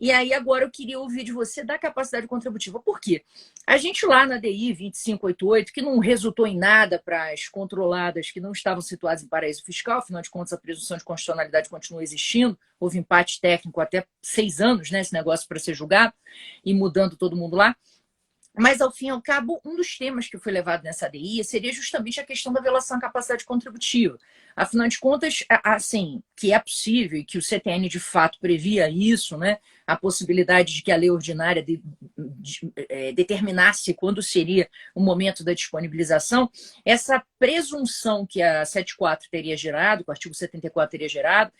E aí agora eu queria ouvir de você da capacidade contributiva. Por quê? A gente lá na DI 2588, que não resultou em nada para as controladas que não estavam situadas em paraíso fiscal, afinal de contas a presunção de constitucionalidade continua existindo, houve empate técnico até 6 anos, né, esse negócio para ser julgado, e mudando todo mundo lá. Mas, ao fim e ao cabo, um dos temas que foi levado nessa ADI seria justamente a questão da violação à capacidade contributiva. Afinal de contas, assim, que é possível e que o CTN de fato previa isso, né? A possibilidade de que a lei ordinária determinasse quando seria o momento da disponibilização, essa presunção que a 74 teria gerado, que o artigo 74 teria gerado,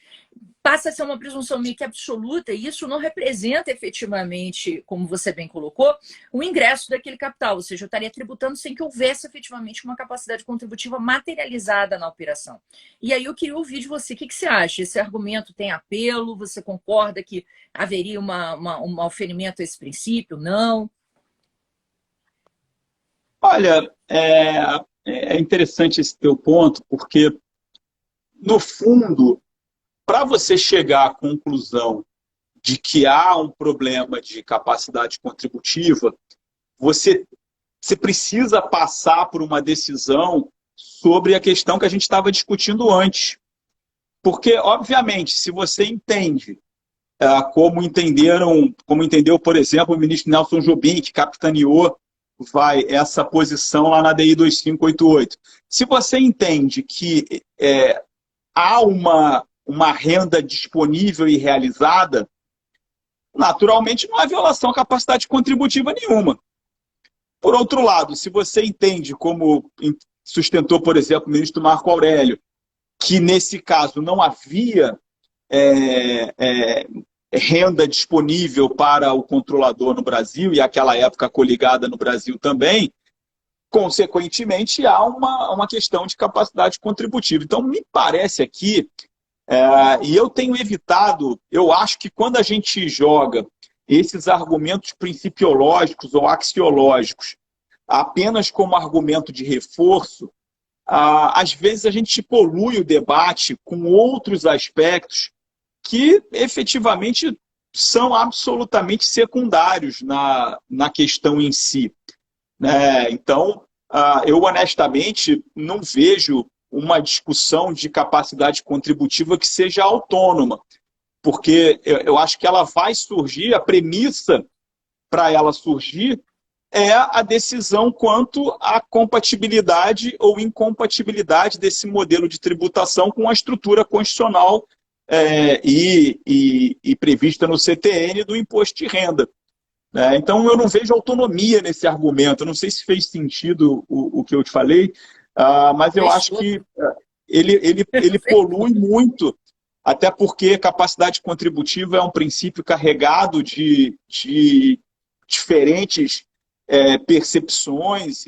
passa a ser uma presunção meio que absoluta, e isso não representa efetivamente, como você bem colocou, o ingresso daquele capital, ou seja, eu estaria tributando sem que houvesse efetivamente uma capacidade contributiva materializada na operação. E aí eu queria ouvir de você, o que você acha? Esse argumento tem apelo? Você concorda que haveria um oferimento a esse princípio? Não? Olha, é interessante esse teu ponto, porque, no fundo, para você chegar à conclusão de que há um problema de capacidade contributiva, você precisa passar por uma decisão sobre a questão que a gente estava discutindo antes. Porque, obviamente, se você entende, como entendeu, por exemplo, o ministro Nelson Jobim, que capitaneou essa posição lá na DI 2588. Se você entende que há uma renda disponível e realizada, naturalmente não há violação à capacidade contributiva nenhuma. Por outro lado, se você entende, como sustentou, por exemplo, o ministro Marco Aurélio, que nesse caso não havia é, é, renda disponível para o controlador no Brasil, e aquela época coligada no Brasil também, consequentemente há uma questão de capacidade contributiva. Então, me parece aqui, e eu tenho evitado, eu acho que quando a gente joga esses argumentos principiológicos ou axiológicos apenas como argumento de reforço, às vezes a gente polui o debate com outros aspectos que efetivamente são absolutamente secundários na questão em si, né? Então, eu honestamente não vejo uma discussão de capacidade contributiva que seja autônoma, porque eu acho que ela vai surgir, a premissa para ela surgir é a decisão quanto à compatibilidade ou incompatibilidade desse modelo de tributação com a estrutura constitucional e prevista no CTN do imposto de renda. Então, eu não vejo autonomia nesse argumento. Eu não sei se fez sentido o que eu te falei, mas eu acho que ele polui muito, até porque capacidade contributiva é um princípio carregado de diferentes percepções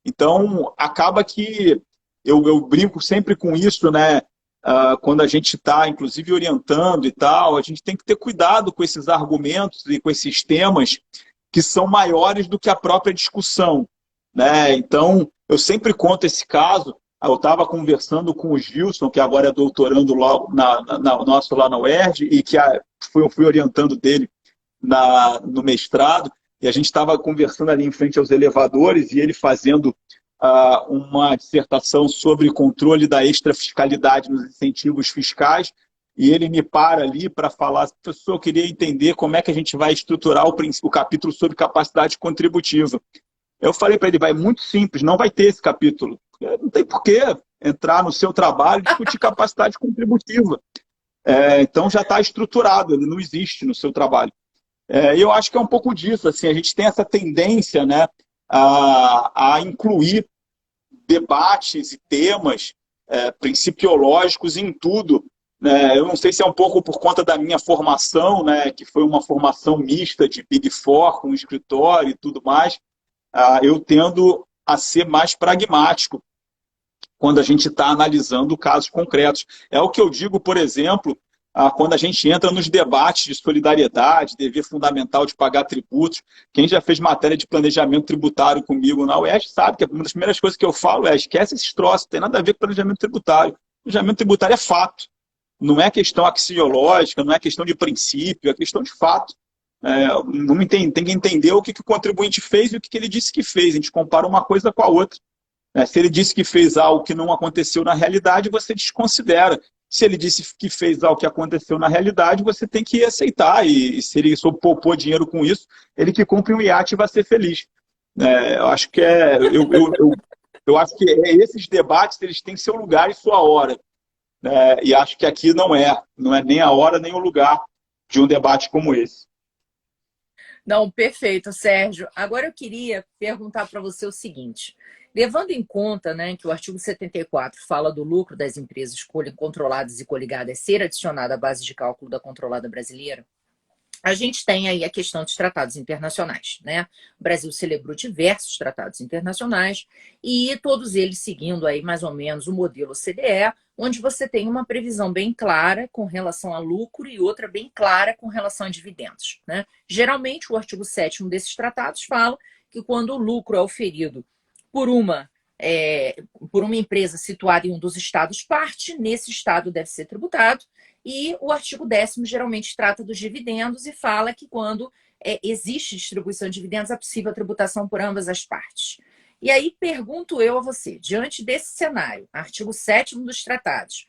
então acaba que eu brinco sempre com isso, né? Quando a gente está, inclusive, orientando e tal, a gente tem que ter cuidado com esses argumentos e com esses temas que são maiores do que a própria discussão, né? Então, eu sempre conto esse caso. Eu estava conversando com o Gilson, que agora é doutorando lá nosso lá na UERJ, e que fui orientando dele no mestrado, e a gente estava conversando ali em frente aos elevadores, e ele fazendo uma dissertação sobre controle da extrafiscalidade nos incentivos fiscais, e ele me para ali para falar, professor, eu queria entender como é que a gente vai estruturar o capítulo sobre capacidade contributiva. Eu falei para ele, vai muito simples, não vai ter esse capítulo. Não tem por que entrar no seu trabalho e discutir capacidade contributiva. Então já está estruturado, ele não existe no seu trabalho. E eu acho que é um pouco disso, assim, a gente tem essa tendência, né, a incluir debates e temas principiológicos em tudo, né? Eu não sei se é um pouco por conta da minha formação, né, que foi uma formação mista de Big Four com escritório e tudo mais, eu tendo a ser mais pragmático quando a gente está analisando casos concretos. É o que eu digo, por exemplo, quando a gente entra nos debates de solidariedade, dever fundamental de pagar tributos. Quem já fez matéria de planejamento tributário comigo na UERJ sabe que uma das primeiras coisas que eu falo é esquece esses troços, não tem nada a ver com planejamento tributário. Planejamento tributário é fato. Não é questão axiológica, não é questão de princípio, é questão de fato. Tem que entender o que o contribuinte fez e o que ele disse que fez. A gente compara uma coisa com a outra. Se ele disse que fez algo que não aconteceu na realidade, você desconsidera. Se ele disse que fez algo que aconteceu na realidade, você tem que aceitar. E se ele poupou dinheiro com isso, ele que compre um iate vai ser feliz. Eu acho que eu acho que esses debates eles têm seu lugar e sua hora. E acho que aqui não é nem a hora nem o lugar de um debate como esse. Não, perfeito, Sérgio. Agora eu queria perguntar para você o seguinte. Levando em conta, né, que o artigo 74 fala do lucro das empresas controladas e coligadas ser adicionado à base de cálculo da controlada brasileira, a gente tem aí a questão dos tratados internacionais, né? O Brasil celebrou diversos tratados internacionais e todos eles seguindo aí mais ou menos o modelo OCDE, onde você tem uma previsão bem clara com relação a lucro e outra bem clara com relação a dividendos, né? Geralmente, o artigo 7º desses tratados fala que quando o lucro é oferido por uma empresa situada em um dos estados parte, nesse estado deve ser tributado. E o artigo 10º geralmente trata dos dividendos e fala que quando existe distribuição de dividendos é possível a tributação por ambas as partes. E aí pergunto eu a você, diante desse cenário, artigo 7º dos tratados,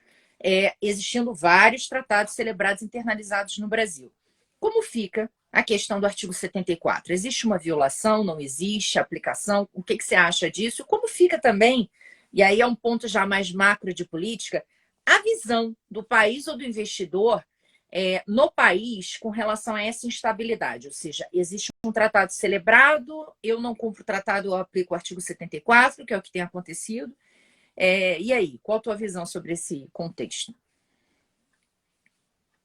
existindo vários tratados celebrados e internalizados no Brasil, como fica a questão do artigo 74? Existe uma violação? Não existe aplicação? O que você acha disso? Como fica também, e aí é um ponto já mais macro de política, a visão do país ou do investidor no país com relação a essa instabilidade? Ou seja, existe um tratado celebrado, eu não cumpro o tratado, eu aplico o artigo 74, que é o que tem acontecido, E aí, qual a tua visão sobre esse contexto?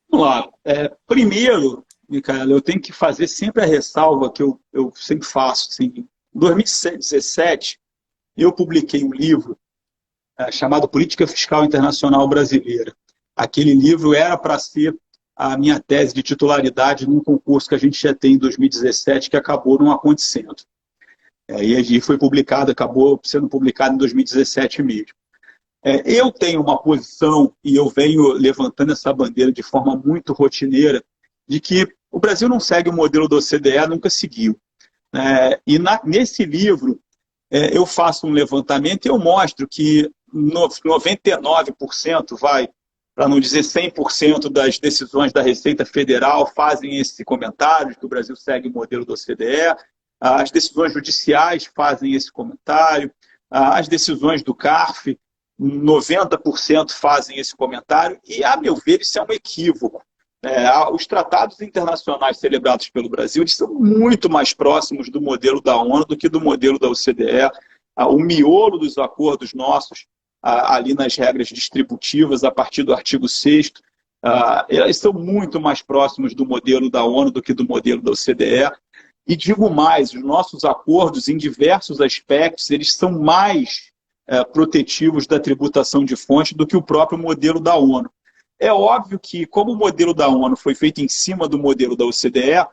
Vamos lá. Primeiro, Micaela, eu tenho que fazer sempre a ressalva que eu sempre faço. Assim, em 2017, eu publiquei um livro chamado Política Fiscal Internacional Brasileira. Aquele livro era para ser a minha tese de titularidade num concurso que a gente já tem em 2017, que acabou não acontecendo. E foi publicado, acabou sendo publicado em 2017 mesmo. Eu tenho uma posição, e eu venho levantando essa bandeira de forma muito rotineira, de que o Brasil não segue o modelo da OCDE, nunca seguiu. Nesse livro, eu faço um levantamento e eu mostro que 99%, para não dizer 100% das decisões da Receita Federal fazem esse comentário, de que o Brasil segue o modelo da OCDE, as decisões judiciais fazem esse comentário, as decisões do CARF, 90% fazem esse comentário, e, a meu ver, isso é um equívoco. Os tratados internacionais celebrados pelo Brasil eles são muito mais próximos do modelo da ONU do que do modelo da OCDE. O miolo dos acordos nossos, ali nas regras distributivas, a partir do artigo 6º, eles são muito mais próximos do modelo da ONU do que do modelo da OCDE. E digo mais, os nossos acordos, em diversos aspectos, eles são mais protetivos da tributação de fonte do que o próprio modelo da ONU. É óbvio que, como o modelo da ONU foi feito em cima do modelo da OCDE,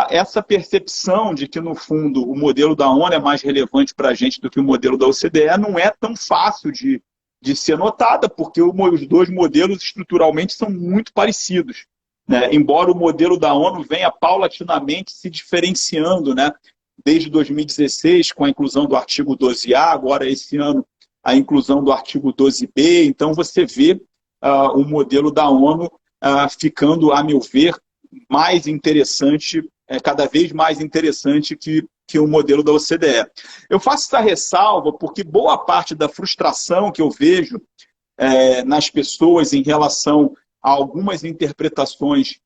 essa percepção de que, no fundo, o modelo da ONU é mais relevante para a gente do que o modelo da OCDE não é tão fácil de ser notada, porque os dois modelos estruturalmente são muito parecidos. Embora o modelo da ONU venha paulatinamente se diferenciando, desde 2016, com a inclusão do artigo 12A, agora esse ano a inclusão do artigo 12B, então você vê o modelo da ONU ficando, a meu ver, mais interessante, cada vez mais interessante que o modelo da OCDE. Eu faço essa ressalva porque boa parte da frustração que eu vejo nas pessoas em relação a algumas interpretações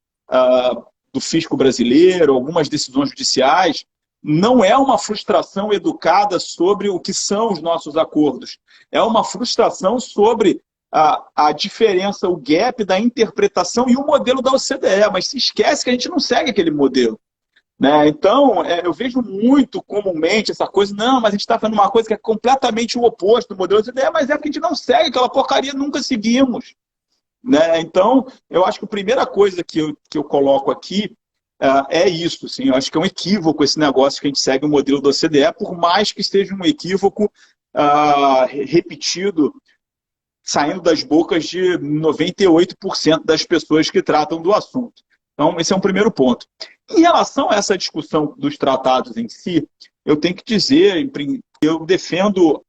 do fisco brasileiro, algumas decisões judiciais, não é uma frustração educada sobre o que são os nossos acordos. É uma frustração sobre a diferença, o gap da interpretação e o modelo da OCDE, mas se esquece que a gente não segue aquele modelo. Então, eu vejo muito comumente essa coisa, não, mas a gente está fazendo uma coisa que é completamente o oposto do modelo da OCDE, mas é porque a gente não segue aquela porcaria, nunca seguimos. Então, eu acho que a primeira coisa que eu coloco aqui é isso. Assim, eu acho que é um equívoco esse negócio que a gente segue o modelo da OCDE, por mais que seja um equívoco repetido, saindo das bocas de 98% das pessoas que tratam do assunto. Então, esse é um primeiro ponto. Em relação a essa discussão dos tratados em si, eu tenho que dizer, eu defendo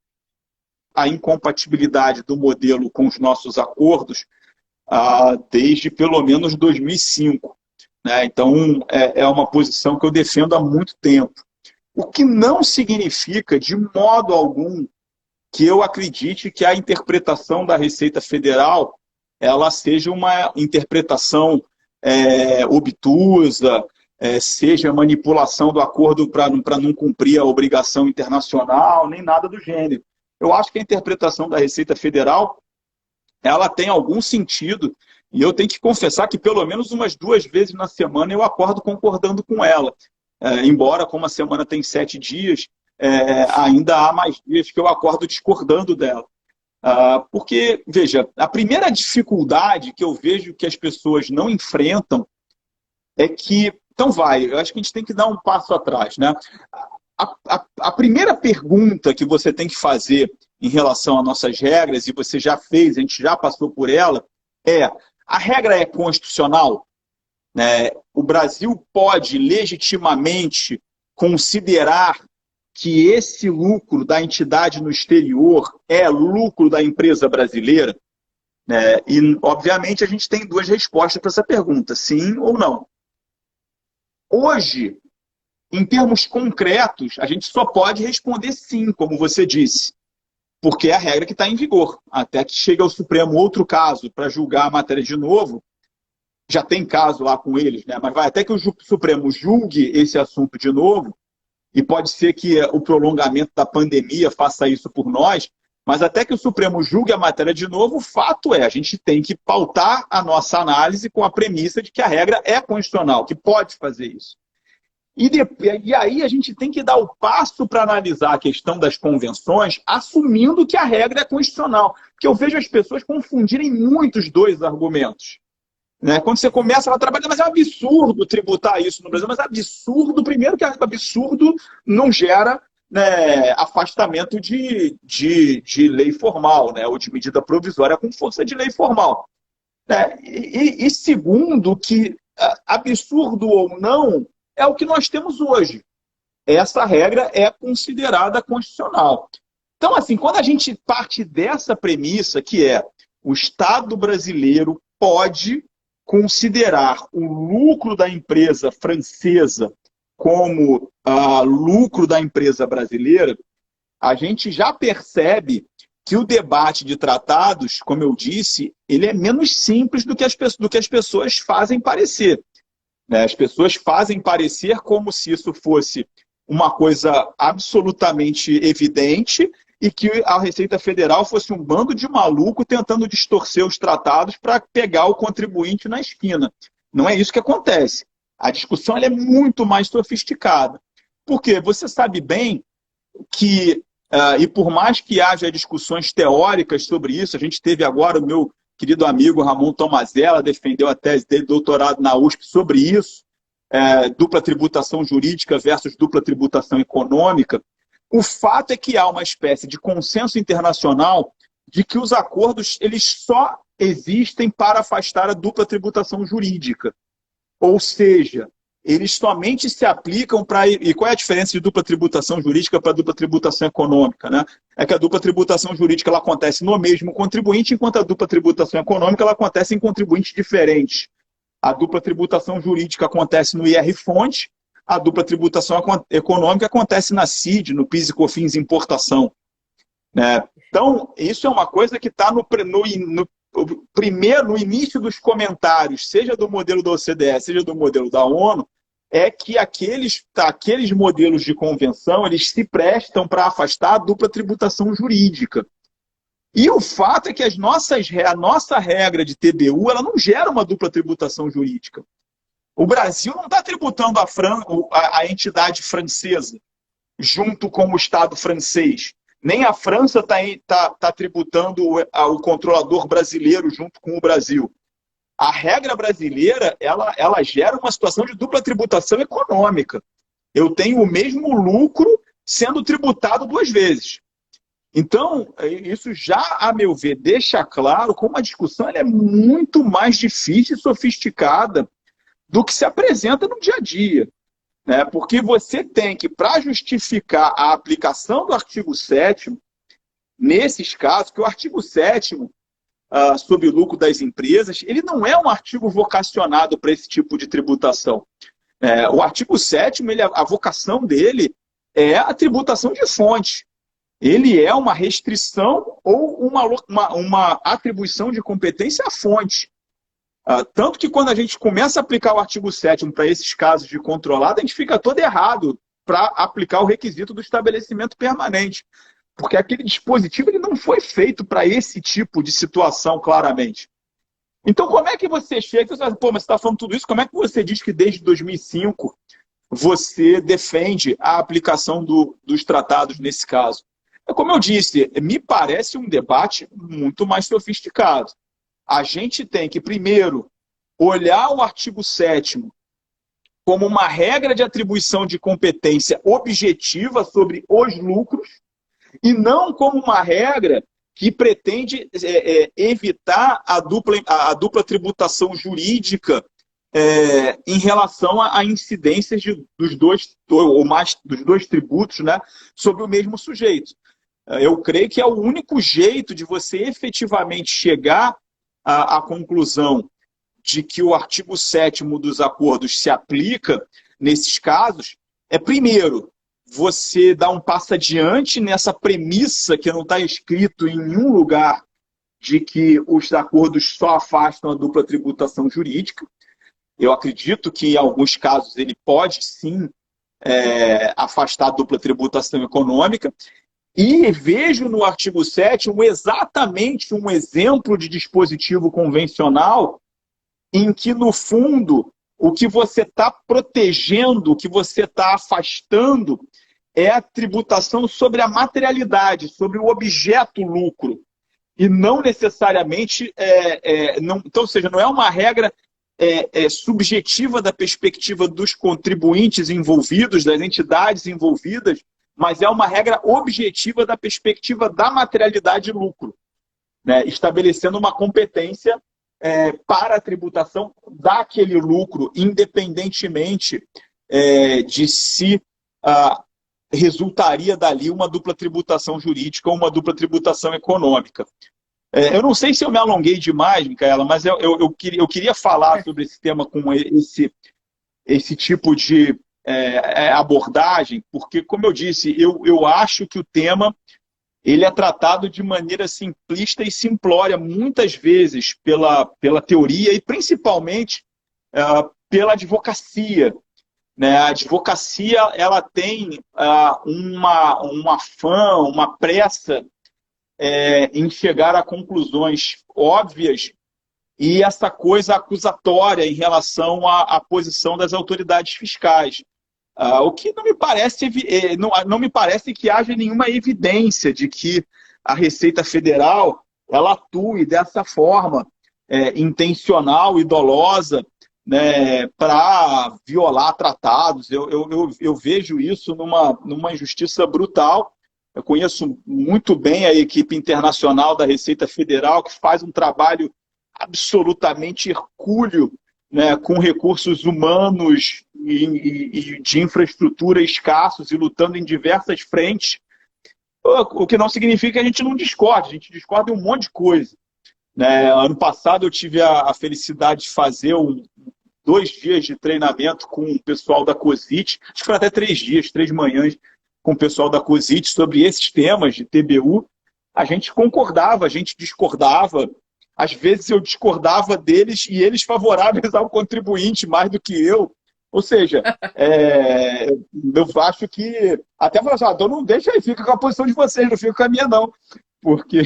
a incompatibilidade do modelo com os nossos acordos desde pelo menos 2005. Então, é uma posição que eu defendo há muito tempo. O que não significa, de modo algum, que eu acredite que a interpretação da Receita Federal ela seja uma interpretação obtusa, seja manipulação do acordo para não cumprir a obrigação internacional, nem nada do gênero. Eu acho que a interpretação da Receita Federal ela tem algum sentido, e eu tenho que confessar que pelo menos umas 2 vezes na semana eu acordo concordando com ela. Embora, como a semana tem 7 dias, ainda há mais dias que eu acordo discordando dela. Porque, veja, a primeira dificuldade que eu vejo que as pessoas não enfrentam é que, então eu acho que a gente tem que dar um passo atrás. A primeira pergunta que você tem que fazer em relação às nossas regras, e você já fez, a gente já passou por ela, a regra é constitucional? O Brasil pode legitimamente considerar que esse lucro da entidade no exterior é lucro da empresa brasileira? E, obviamente, a gente tem 2 respostas para essa pergunta, sim ou não. Hoje, em termos concretos, a gente só pode responder sim, como você disse, porque é a regra que está em vigor. Até que chegue ao Supremo outro caso para julgar a matéria de novo, já tem caso lá com eles, mas vai até que o Supremo julgue esse assunto de novo, e pode ser que o prolongamento da pandemia faça isso por nós, Mas até que o Supremo julgue a matéria de novo, o fato é, a gente tem que pautar a nossa análise com a premissa de que a regra é constitucional, que pode fazer isso. E aí a gente tem que dar o passo para analisar a questão das convenções, assumindo que a regra é constitucional. Porque eu vejo as pessoas confundirem muito os dois argumentos. Né? Quando você começa a trabalhar, mas é um absurdo tributar isso no Brasil, mas é absurdo, primeiro que absurdo não gera, né, afastamento de lei formal, né, ou de medida provisória com força de lei formal. Né? E segundo, que absurdo ou não, é o que nós temos hoje. Essa regra é considerada constitucional. Então, assim, quando a gente parte dessa premissa, que é o Estado brasileiro pode considerar o lucro da empresa francesa como lucro da empresa brasileira, a gente já percebe que o debate de tratados, como eu disse, ele é menos simples do que as pessoas fazem parecer. As pessoas fazem parecer como se isso fosse uma coisa absolutamente evidente e que a Receita Federal fosse um bando de maluco tentando distorcer os tratados para pegar o contribuinte na esquina. Não é isso que acontece. A discussão ela é muito mais sofisticada. Porque você sabe bem que, e por mais que haja discussões teóricas sobre isso, a gente teve agora o meu querido amigo Ramon Tomazella defendeu a tese dele, doutorado na USP, sobre isso, dupla tributação jurídica versus dupla tributação econômica. O fato é que há uma espécie de consenso internacional de que os acordos eles só existem para afastar a dupla tributação jurídica. Ou seja, eles somente se aplicam para... E qual é a diferença de dupla tributação jurídica para dupla tributação econômica? Né? É que a dupla tributação jurídica ela acontece no mesmo contribuinte, enquanto a dupla tributação econômica ela acontece em contribuintes diferentes. A dupla tributação jurídica acontece no IR-fonte, a dupla tributação econômica acontece na CID, no PIS e COFINS importação. Né? Então, isso é uma coisa que está no início dos comentários, seja do modelo da OCDE, seja do modelo da ONU, é que aqueles modelos de convenção eles se prestam para afastar a dupla tributação jurídica. E o fato é que a nossa regra de TBU ela não gera uma dupla tributação jurídica. O Brasil não está tributando a entidade francesa junto com o Estado francês. Nem a França está tributando o controlador brasileiro junto com o Brasil. A regra brasileira ela gera uma situação de dupla tributação econômica. Eu tenho o mesmo lucro sendo tributado duas vezes. Então, isso já, a meu ver, deixa claro como a discussão ela é muito mais difícil e sofisticada do que se apresenta no dia a dia. Né? Porque você tem que, para justificar a aplicação do artigo 7º, nesses casos, que o artigo 7º, sobre o lucro das empresas, ele não é um artigo vocacionado para esse tipo de tributação. O artigo 7º, a vocação dele é a tributação de fonte. Ele é uma restrição ou uma atribuição de competência à fonte. Tanto que quando a gente começa a aplicar o artigo 7º para esses casos de controlado, a gente fica todo errado para aplicar o requisito do estabelecimento permanente. Porque aquele dispositivo ele não foi feito para esse tipo de situação, claramente. Então, como é que você chega... Mas você está falando tudo isso, como é que você diz que desde 2005 você defende a aplicação dos tratados nesse caso? Como eu disse, me parece um debate muito mais sofisticado. A gente tem que, primeiro, olhar o artigo 7º como uma regra de atribuição de competência objetiva sobre os lucros e não como uma regra que pretende evitar a dupla tributação jurídica em relação a incidências dos dois tributos, né, sobre o mesmo sujeito. Eu creio que é o único jeito de você efetivamente chegar à conclusão de que o artigo 7º dos acordos se aplica nesses casos primeiro, você dar um passo adiante nessa premissa que não está escrito em nenhum lugar de que os acordos só afastam a dupla tributação jurídica. Eu acredito que em alguns casos ele pode sim afastar a dupla tributação econômica. E vejo no artigo 7º exatamente um exemplo de dispositivo convencional em que, no fundo, o que você está protegendo, o que você está afastando, é a tributação sobre a materialidade, sobre o objeto lucro. E não necessariamente, então, ou seja, não é uma regra subjetiva da perspectiva dos contribuintes envolvidos, das entidades envolvidas, mas é uma regra objetiva da perspectiva da materialidade e lucro, né? Estabelecendo uma competência para a tributação daquele lucro, independentemente de se resultaria dali uma dupla tributação jurídica ou uma dupla tributação econômica. Eu não sei se eu me alonguei demais, Micaela, mas eu queria falar sobre esse tema com esse tipo de abordagem, porque, como eu disse, eu acho que o tema ele é tratado de maneira simplista e simplória, muitas vezes pela teoria e principalmente pela advocacia, né? A advocacia ela tem uma afã, uma pressa em chegar a conclusões óbvias e essa coisa acusatória em relação à posição das autoridades fiscais. O que não me parece que haja nenhuma evidência de que a Receita Federal ela atue dessa forma intencional e dolosa, né, para violar tratados. Eu vejo isso numa injustiça brutal. Eu conheço muito bem a equipe internacional da Receita Federal, que faz um trabalho absolutamente hercúleo, né, com recursos humanos e de infraestrutura escassos e lutando em diversas frentes, o que não significa que a gente não discorde, a gente discorda em um monte de coisa, né? Ano passado eu tive a felicidade de fazer 2 dias de treinamento com o pessoal da COSIT, acho que foram até 3 dias, 3 manhãs, com o pessoal da COSIT sobre esses temas de TBU. A gente concordava, a gente discordava. Às vezes eu discordava deles e eles favoráveis ao contribuinte mais do que eu. Ou seja, eu acho que... Até falar assim, então não deixa aí, fica com a posição de vocês, não fica com a minha não. Porque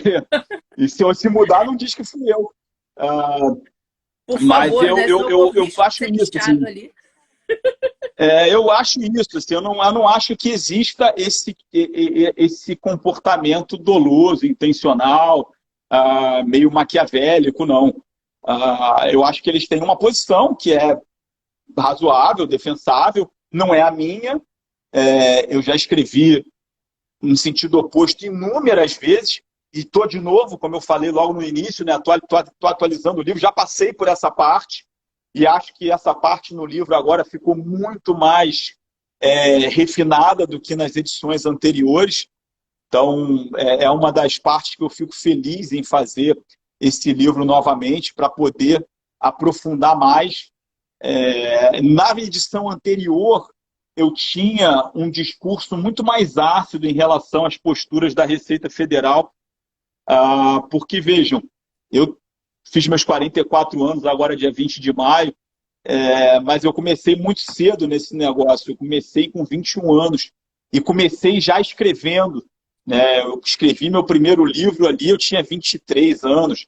e se mudar, não diz que fui eu. Por Mas favor, eu acho isso. Assim, eu acho isso. Assim, eu não acho que exista esse comportamento doloso, intencional, meio maquiavélico, não. Eu acho que eles têm uma posição que é razoável, defensável, não é a minha. Eu já escrevi no sentido oposto inúmeras vezes, e estou de novo, como eu falei logo no início, né, estou atualizando o livro, já passei por essa parte, e acho que essa parte no livro agora ficou muito mais refinada do que nas edições anteriores. Então, é uma das partes que eu fico feliz em fazer esse livro novamente, para poder aprofundar mais. Na edição anterior, eu tinha um discurso muito mais ácido em relação às posturas da Receita Federal, porque, vejam, eu fiz meus 44 anos agora, dia 20 de maio, mas eu comecei muito cedo nesse negócio. Eu comecei com 21 anos e comecei já escrevendo. Eu escrevi meu primeiro livro ali, eu tinha 23 anos.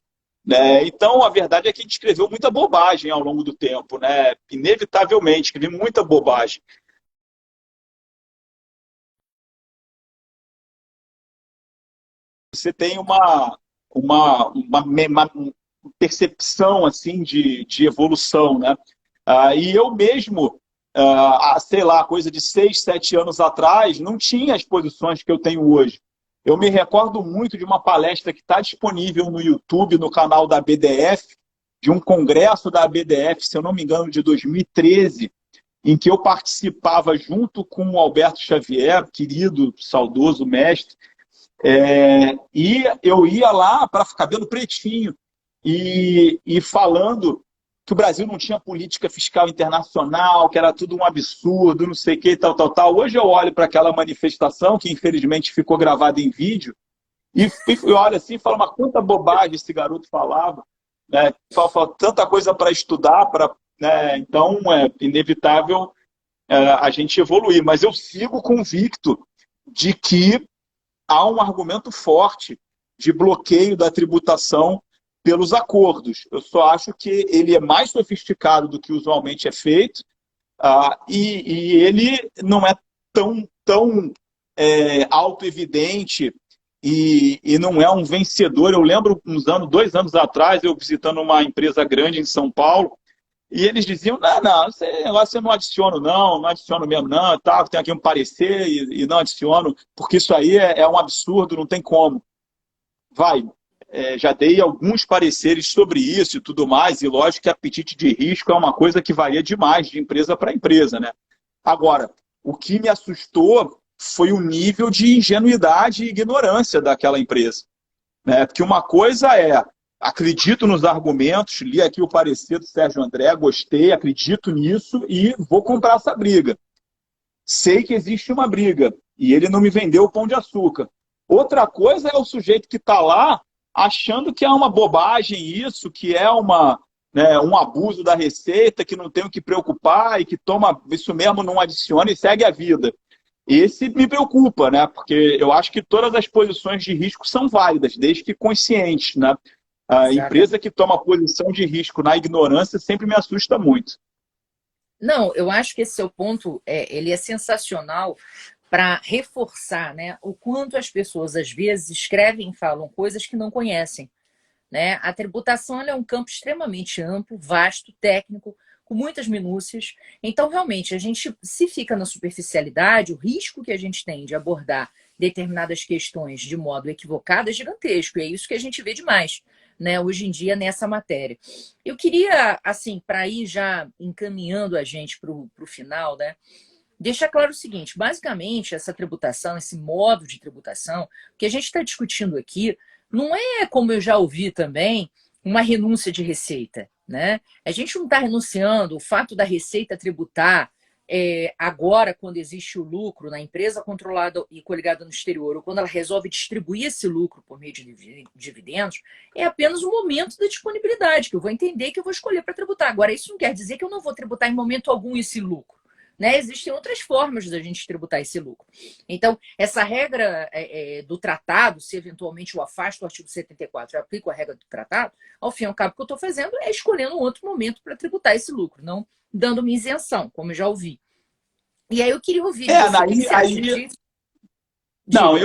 Então, a verdade é que a gente escreveu muita bobagem ao longo do tempo, né? Inevitavelmente, escrevi muita bobagem. Você tem uma percepção assim, de evolução, né? E eu mesmo, sei lá, coisa de 6, 7 anos atrás, não tinha as posições que eu tenho hoje. Eu me recordo muito de uma palestra que está disponível no YouTube, no canal da ABDF, de um congresso da ABDF, se eu não me engano, de 2013, em que eu participava junto com o Alberto Xavier, querido, saudoso mestre, e eu ia lá para cabelo pretinho e falando que o Brasil não tinha política fiscal internacional, que era tudo um absurdo, não sei o que, tal, tal, tal. Hoje eu olho para aquela manifestação, que infelizmente ficou gravada em vídeo, e eu olho assim e falo, mas quanta bobagem esse garoto falava, né? Fala tanta coisa para estudar, né? Então é inevitável a gente evoluir. Mas eu sigo convicto de que há um argumento forte de bloqueio da tributação pelos acordos. Eu só acho que ele é mais sofisticado do que usualmente é feito, e ele não é tão auto-evidente e não é um vencedor. Eu lembro, 2 anos atrás, eu visitando uma empresa grande em São Paulo, e eles diziam, não, esse negócio eu não adiciono não adiciono mesmo não, tá, tenho aqui um parecer e não adiciono, porque isso aí é um absurdo, não tem como. Já dei alguns pareceres sobre isso e tudo mais, e lógico que apetite de risco é uma coisa que varia demais de empresa para empresa, né? Agora, o que me assustou foi o nível de ingenuidade e ignorância daquela empresa, né? Porque uma coisa acredito nos argumentos, li aqui o parecer do Sérgio André, gostei, acredito nisso e vou comprar essa briga. Sei que existe uma briga e ele não me vendeu o pão de açúcar. Outra coisa é o sujeito que está lá achando que é uma bobagem isso, que é um abuso da receita, que não tem o que preocupar e que toma isso mesmo, não adiciona e segue a vida. Esse me preocupa, né? Porque eu acho que todas as posições de risco são válidas, desde que conscientes, né? A empresa que toma posição de risco na ignorância sempre me assusta muito. Não, eu acho que esse seu ponto ele é sensacional para reforçar, né, o quanto as pessoas às vezes escrevem e falam coisas que não conhecem, né? A tributação é um campo extremamente amplo, vasto, técnico, com muitas minúcias. Então, realmente, a gente, se fica na superficialidade, o risco que a gente tem de abordar determinadas questões de modo equivocado é gigantesco. E é isso que a gente vê demais, né, hoje em dia nessa matéria. Eu queria, assim, para ir já encaminhando a gente para o final, né, deixar claro o seguinte: basicamente, essa tributação, esse modo de tributação, o que a gente está discutindo aqui, não é, como eu já ouvi também, uma renúncia de receita, né? A gente não está renunciando o fato da receita tributar agora, quando existe o lucro na empresa controlada e coligada no exterior, ou quando ela resolve distribuir esse lucro por meio de dividendos, é apenas o momento da disponibilidade, que eu vou entender que eu vou escolher para tributar. Agora, isso não quer dizer que eu não vou tributar em momento algum esse lucro, né? Existem outras formas da gente tributar esse lucro. Então, essa regra do tratado, se eventualmente eu afasto o artigo 74 e aplico a regra do tratado, ao fim e ao cabo, o que eu estou fazendo é escolhendo um outro momento para tributar esse lucro, não dando-me isenção, como eu já ouvi. E aí eu queria ouvir de você, o que você acha disso? Não,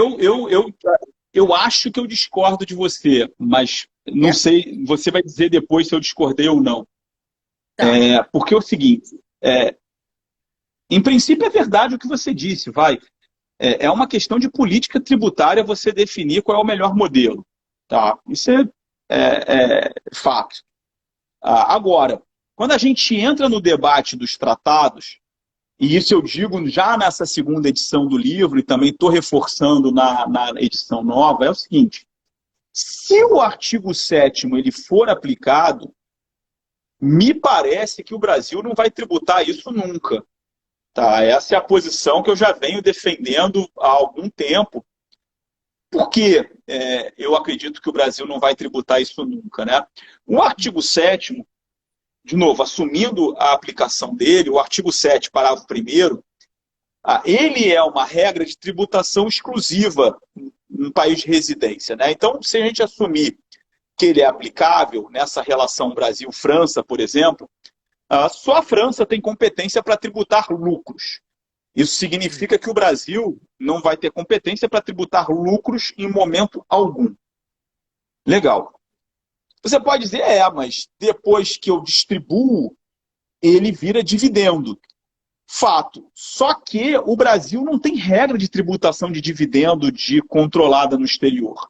eu acho que eu discordo de você, mas não sei, você vai dizer depois se eu discordei ou não. Tá. Porque é o seguinte, em princípio é verdade o que você disse, é uma questão de política tributária você definir qual é o melhor modelo. Tá? Isso é fato. Agora, quando a gente entra no debate dos tratados, e isso eu digo já nessa segunda edição do livro, e também estou reforçando na edição nova, é o seguinte: se o artigo 7º ele for aplicado, me parece que o Brasil não vai tributar isso nunca. Tá? Essa é a posição que eu já venho defendendo há algum tempo. Por que eu acredito que o Brasil não vai tributar isso nunca, né? O artigo 7º, de novo, assumindo a aplicação dele, o artigo 7º, parágrafo 1º, ele é uma regra de tributação exclusiva no país de residência, né? Então, se a gente assumir que ele é aplicável nessa relação Brasil-França, por exemplo, só a França tem competência para tributar lucros. Isso significa que o Brasil não vai ter competência para tributar lucros em momento algum. Legal. Você pode dizer, mas depois que eu distribuo, ele vira dividendo. Fato. Só que o Brasil não tem regra de tributação de dividendo controlada no exterior.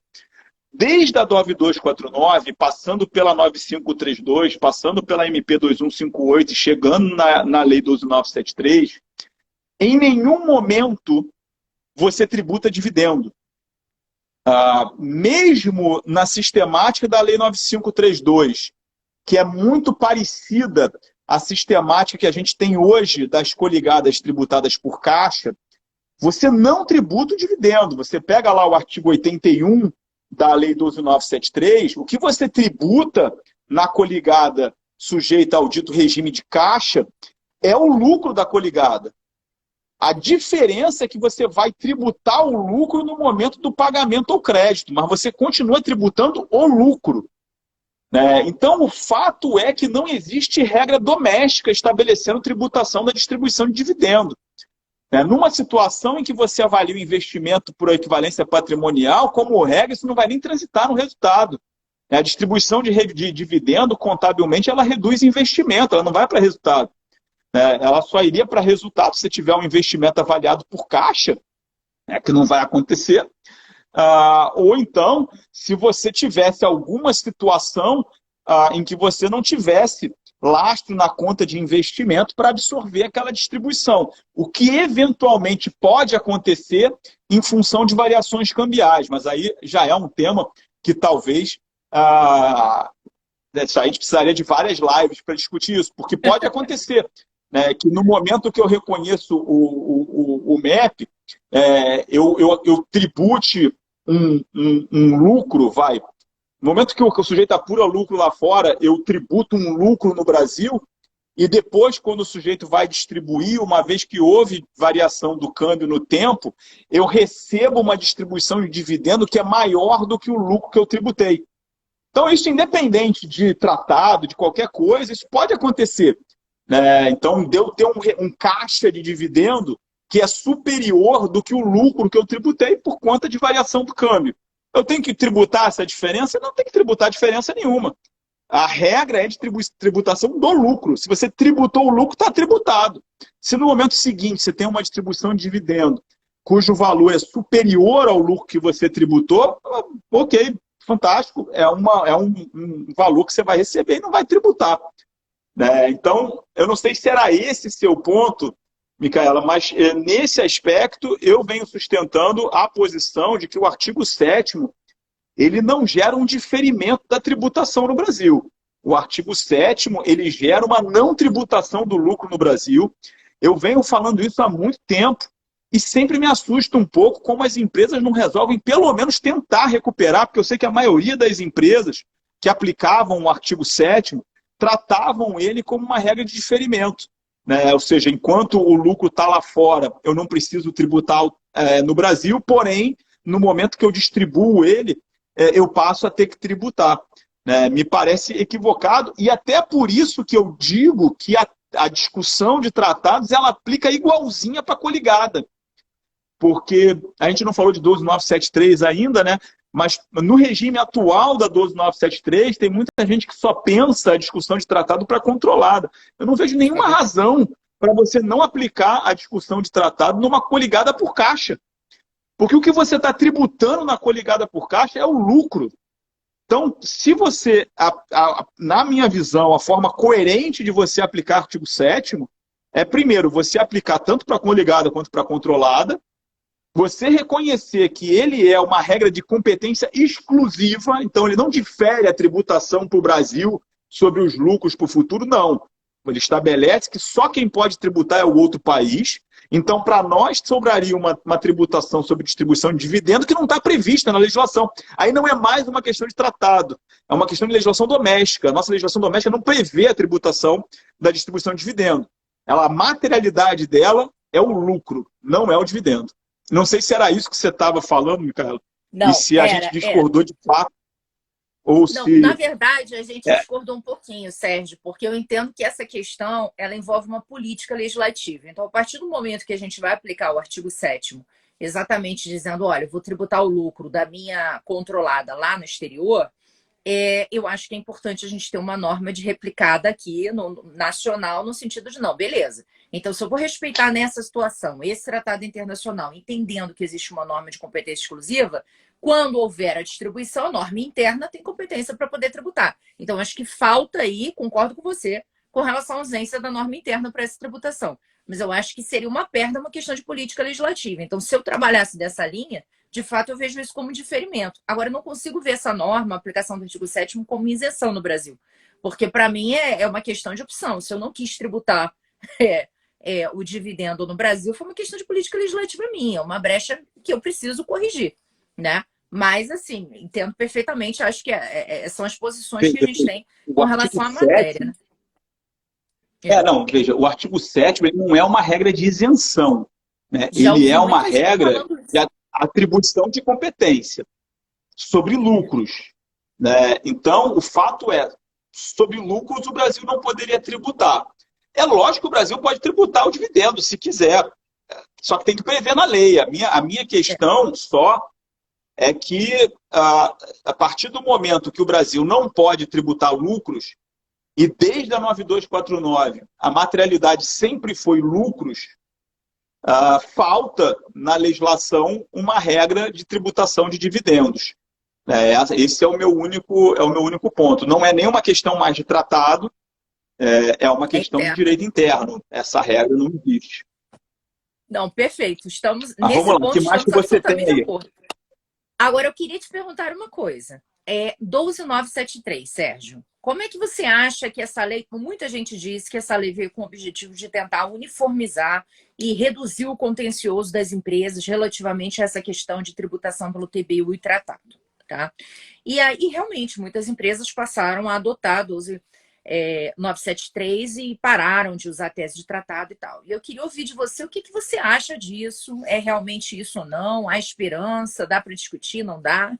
Desde a DOV 249, passando pela 9532, passando pela MP 2158 e chegando na Lei 12973, em nenhum momento você tributa dividendo. Mesmo na sistemática da Lei 9532, que é muito parecida à sistemática que a gente tem hoje das coligadas tributadas por caixa, você não tributa o dividendo. Você pega lá o artigo 81 da Lei 12973, o que você tributa na coligada sujeita ao dito regime de caixa é o lucro da coligada. A diferença é que você vai tributar o lucro no momento do pagamento ao crédito, mas você continua tributando o lucro. Né? Então, o fato é que não existe regra doméstica estabelecendo tributação da distribuição de dividendo. Né? Numa situação em que você avalia o investimento por equivalência patrimonial, como regra, isso não vai nem transitar no resultado. A distribuição de dividendo, contabilmente, ela reduz investimento, ela não vai para resultado. Ela só iria para resultado se tiver um investimento avaliado por caixa, né, que não vai acontecer. Ou então, se você tivesse alguma situação em que você não tivesse lastro na conta de investimento para absorver aquela distribuição, o que eventualmente pode acontecer em função de variações cambiais, mas aí já é um tema que talvez a gente precisaria de várias lives para discutir isso, porque pode acontecer, né, que no momento que eu reconheço o MEP, eu tribute um lucro, no momento que o sujeito apura lucro lá fora, eu tributo um lucro no Brasil, e depois, quando o sujeito vai distribuir, uma vez que houve variação do câmbio no tempo, eu recebo uma distribuição de dividendo que é maior do que o lucro que eu tributei. Então, isso independente de tratado, de qualquer coisa, isso pode acontecer. Então, de eu ter um caixa de dividendo que é superior do que o lucro que eu tributei por conta de variação do câmbio. Eu tenho que tributar essa diferença? Não tem que tributar diferença nenhuma. A regra é de tributação do lucro. Se você tributou o lucro, está tributado. Se no momento seguinte você tem uma distribuição de dividendo cujo valor é superior ao lucro que você tributou, ok, fantástico, é um valor que você vai receber e não vai tributar. Então, eu não sei se era esse seu ponto, Micaela, mas nesse aspecto eu venho sustentando a posição de que o artigo 7º ele não gera um diferimento da tributação no Brasil. O artigo 7º ele gera uma não tributação do lucro no Brasil. Eu venho falando isso há muito tempo e sempre me assusta um pouco como as empresas não resolvem pelo menos tentar recuperar, porque eu sei que a maioria das empresas que aplicavam o artigo 7º tratavam ele como uma regra de diferimento. Ou seja, enquanto o lucro está lá fora, eu não preciso tributar no Brasil, porém, no momento que eu distribuo ele, eu passo a ter que tributar. Me parece equivocado, e até por isso que eu digo que a discussão de tratados ela aplica igualzinha para a coligada. Porque a gente não falou de 12973 ainda, né? Mas no regime atual da 12973, tem muita gente que só pensa a discussão de tratado para controlada. Eu não vejo nenhuma razão para você não aplicar a discussão de tratado numa coligada por caixa. Porque o que você está tributando na coligada por caixa é o lucro. Então, se você, na minha visão, a forma coerente de você aplicar o artigo 7º é, primeiro, você aplicar tanto para coligada quanto para controlada, você reconhecer que ele é uma regra de competência exclusiva, então ele não difere a tributação para o Brasil sobre os lucros para o futuro, não. Ele estabelece que só quem pode tributar é o outro país. Então, para nós, sobraria uma tributação sobre distribuição de dividendo que não está prevista na legislação. Aí não é mais uma questão de tratado, é uma questão de legislação doméstica. A nossa legislação doméstica não prevê a tributação da distribuição de dividendo. A materialidade dela é o lucro, não é o dividendo. Não sei se era isso que você estava falando, Micaela. Não, e se a gente discordou de fato. Ou não, se... na verdade, a gente discordou um pouquinho, Sérgio, porque eu entendo que essa questão ela envolve uma política legislativa. Então, a partir do momento que a gente vai aplicar o artigo 7º, exatamente dizendo, olha, eu vou tributar o lucro da minha controlada lá no exterior, eu acho que é importante a gente ter uma norma de replicada aqui no nacional, no sentido de, não, beleza. Então, se eu vou respeitar nessa situação esse tratado internacional, entendendo que existe uma norma de competência exclusiva, quando houver a distribuição, a norma interna tem competência para poder tributar. Então, acho que falta aí, concordo com você, com relação à ausência da norma interna para essa tributação. Mas eu acho que seria uma perda, uma questão de política legislativa. Então, se eu trabalhasse dessa linha, de fato, eu vejo isso como diferimento. Agora, eu não consigo ver essa norma, a aplicação do artigo 7º, como isenção no Brasil. Porque, para mim, é uma questão de opção. Se eu não quis tributar o dividendo no Brasil, foi uma questão de política legislativa minha, uma brecha que eu preciso corrigir, né? Mas, assim, entendo perfeitamente, acho que são as posições que a gente tem com relação à matéria. Né? Não, veja, o artigo 7º ele não é uma regra de isenção. né? Já Ele ouvi é uma muita gente regra falando de isso. atribuição de competência sobre lucros, né? Então, o fato é, sobre lucros o Brasil não poderia tributar. É lógico que o Brasil pode tributar o dividendo, se quiser, só que tem que prever na lei. A minha É, questão só é que, a partir do momento que o Brasil não pode tributar lucros, e desde a 9249 a materialidade sempre foi lucros, falta na legislação uma regra de tributação de dividendos. Esse é o meu único ponto. Não é nenhuma questão mais de tratado, é uma é questão de interna. direito interno. Essa regra não existe. Não, perfeito. Estamos Mas vamos nesse lá, o que ponto, mais que estamos você tem absolutamente de aí? acordo. Agora, eu queria te perguntar uma coisa. 12973, Sérgio. Como é que você acha que essa lei, como muita gente diz, que essa lei veio com o objetivo de tentar uniformizar e reduzir o contencioso das empresas relativamente a essa questão de tributação pelo TBU e tratado, tá? E aí, realmente, muitas empresas passaram a adotar a 12973 e pararam de usar a tese de tratado e tal. E eu queria ouvir de você o que você acha disso. É realmente isso ou não? Há esperança? Dá para discutir? Não dá?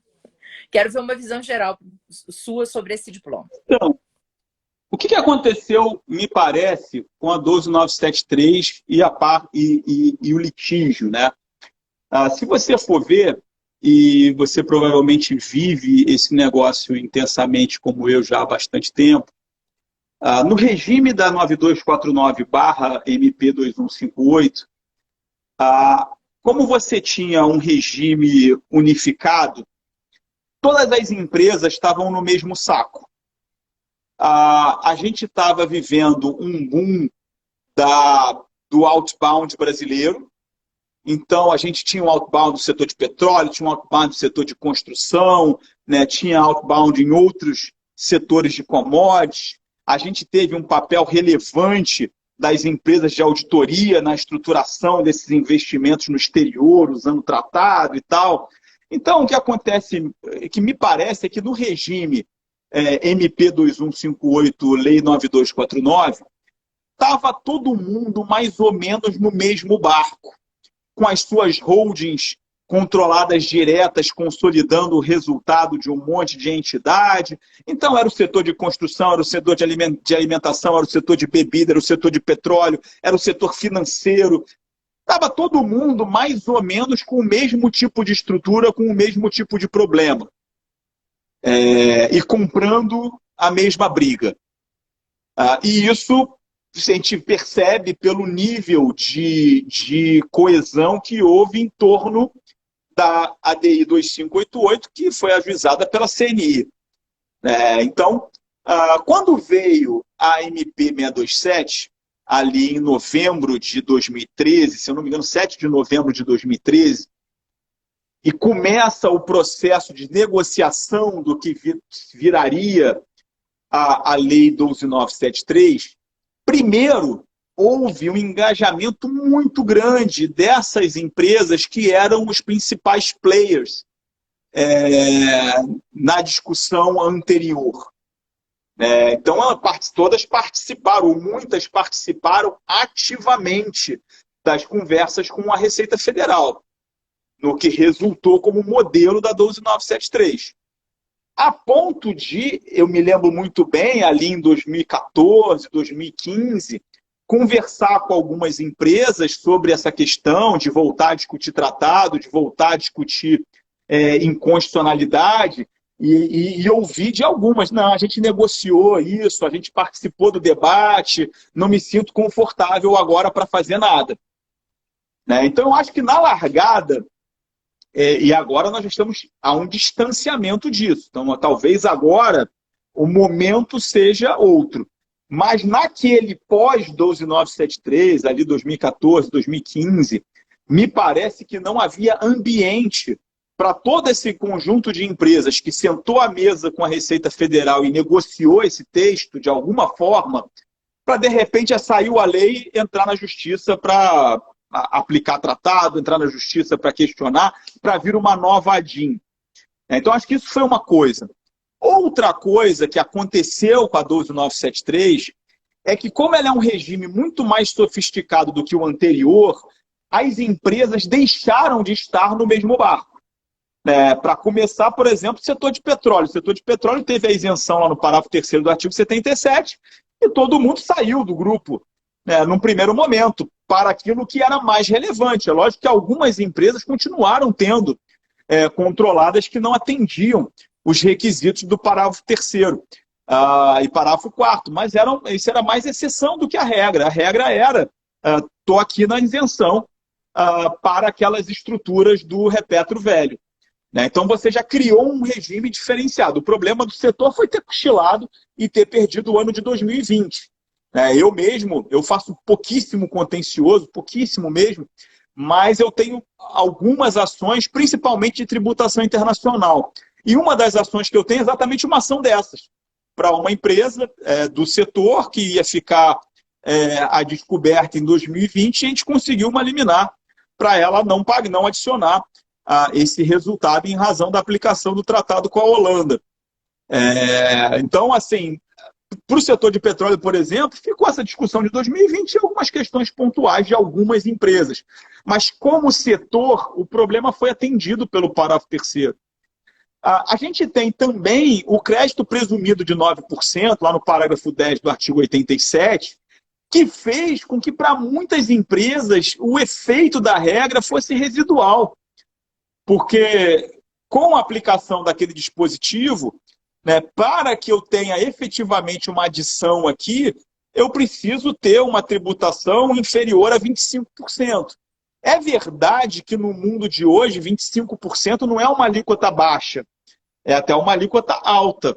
Quero ver uma visão geral sua sobre esse diploma. Então, o que aconteceu, me parece, com a 12973 e o litígio, né? Se você for ver, e você provavelmente vive esse negócio intensamente como eu já há bastante tempo, no regime da 9249/MP2158, como você tinha um regime unificado, todas as empresas estavam no mesmo saco. A gente estava vivendo um boom do outbound brasileiro. Então, a gente tinha um outbound do setor de petróleo, tinha um outbound do setor de construção, né? Tinha outbound em outros setores de commodities. A gente teve um papel relevante das empresas de auditoria na estruturação desses investimentos no exterior, usando tratado e tal. Então, o que acontece, que me parece, é que no regime MP 2158, Lei 9249, estava todo mundo mais ou menos no mesmo barco, com as suas holdings controladas diretas, consolidando o resultado de um monte de entidade. Então, era o setor de construção, era o setor de alimentação, era o setor de bebida, era o setor de petróleo, era o setor financeiro. Estava todo mundo mais ou menos com o mesmo tipo de estrutura, com o mesmo tipo de problema. E comprando a mesma briga. E isso a gente percebe pelo nível de coesão que houve em torno da ADI 2588, que foi ajuizada pela CNI. Então, quando veio a MP 627, ali em novembro de 2013, se eu não me engano, 7 de novembro de 2013, e começa o processo de negociação do que viraria a Lei 12973, primeiro, houve um engajamento muito grande dessas empresas que eram os principais players na discussão anterior. Então, todas participaram, muitas participaram ativamente das conversas com a Receita Federal, no que resultou como modelo da 12973. A ponto de, eu me lembro muito bem, ali em 2014, 2015, conversar com algumas empresas sobre essa questão de voltar a discutir tratado, de voltar a discutir inconstitucionalidade, e ouvir de algumas, não, a gente negociou isso, a gente participou do debate, não me sinto confortável agora para fazer nada. Então, eu acho que na largada, e agora nós estamos a um distanciamento disso. Então, talvez agora o momento seja outro. Mas naquele pós-12973, ali 2014, 2015, me parece que não havia ambiente para todo esse conjunto de empresas que sentou à mesa com a Receita Federal e negociou esse texto de alguma forma, para, de repente, saiu a lei entrar na justiça para aplicar tratado, entrar na justiça para questionar, para vir uma nova ADIM. Então, acho que isso foi uma coisa. Outra coisa que aconteceu com a 12973 é que, como ela é um regime muito mais sofisticado do que o anterior, as empresas deixaram de estar no mesmo barco. Para começar, por exemplo, o setor de petróleo. O setor de petróleo teve a isenção lá no parágrafo 3º do artigo 77 e todo mundo saiu do grupo, num primeiro momento, para aquilo que era mais relevante. É lógico que algumas empresas continuaram tendo controladas que não atendiam os requisitos do parágrafo 3º e parágrafo 4º, mas isso era mais exceção do que a regra. A regra era, estou aqui na isenção para aquelas estruturas do repetro velho. Então você já criou um regime diferenciado. O problema do setor foi ter cochilado e ter perdido o ano de 2020. Eu mesmo, eu faço pouquíssimo contencioso, pouquíssimo mesmo, mas eu tenho algumas ações, principalmente de tributação internacional. E uma das ações que eu tenho é exatamente uma ação dessas, para uma empresa do setor que ia ficar a descoberta em 2020 e a gente conseguiu uma liminar para ela não adicionar esse resultado em razão da aplicação do tratado com a Holanda. Então, assim, para o setor de petróleo, por exemplo, ficou essa discussão de 2020 e algumas questões pontuais de algumas empresas. Mas, como setor, o problema foi atendido pelo parágrafo 3º. A gente tem também o crédito presumido de 9%, lá no parágrafo 10 do artigo 87, que fez com que, para muitas empresas, o efeito da regra fosse residual. Porque, com a aplicação daquele dispositivo, para que eu tenha efetivamente uma adição aqui, eu preciso ter uma tributação inferior a 25%. É verdade que no mundo de hoje, 25% não é uma alíquota baixa, é até uma alíquota alta,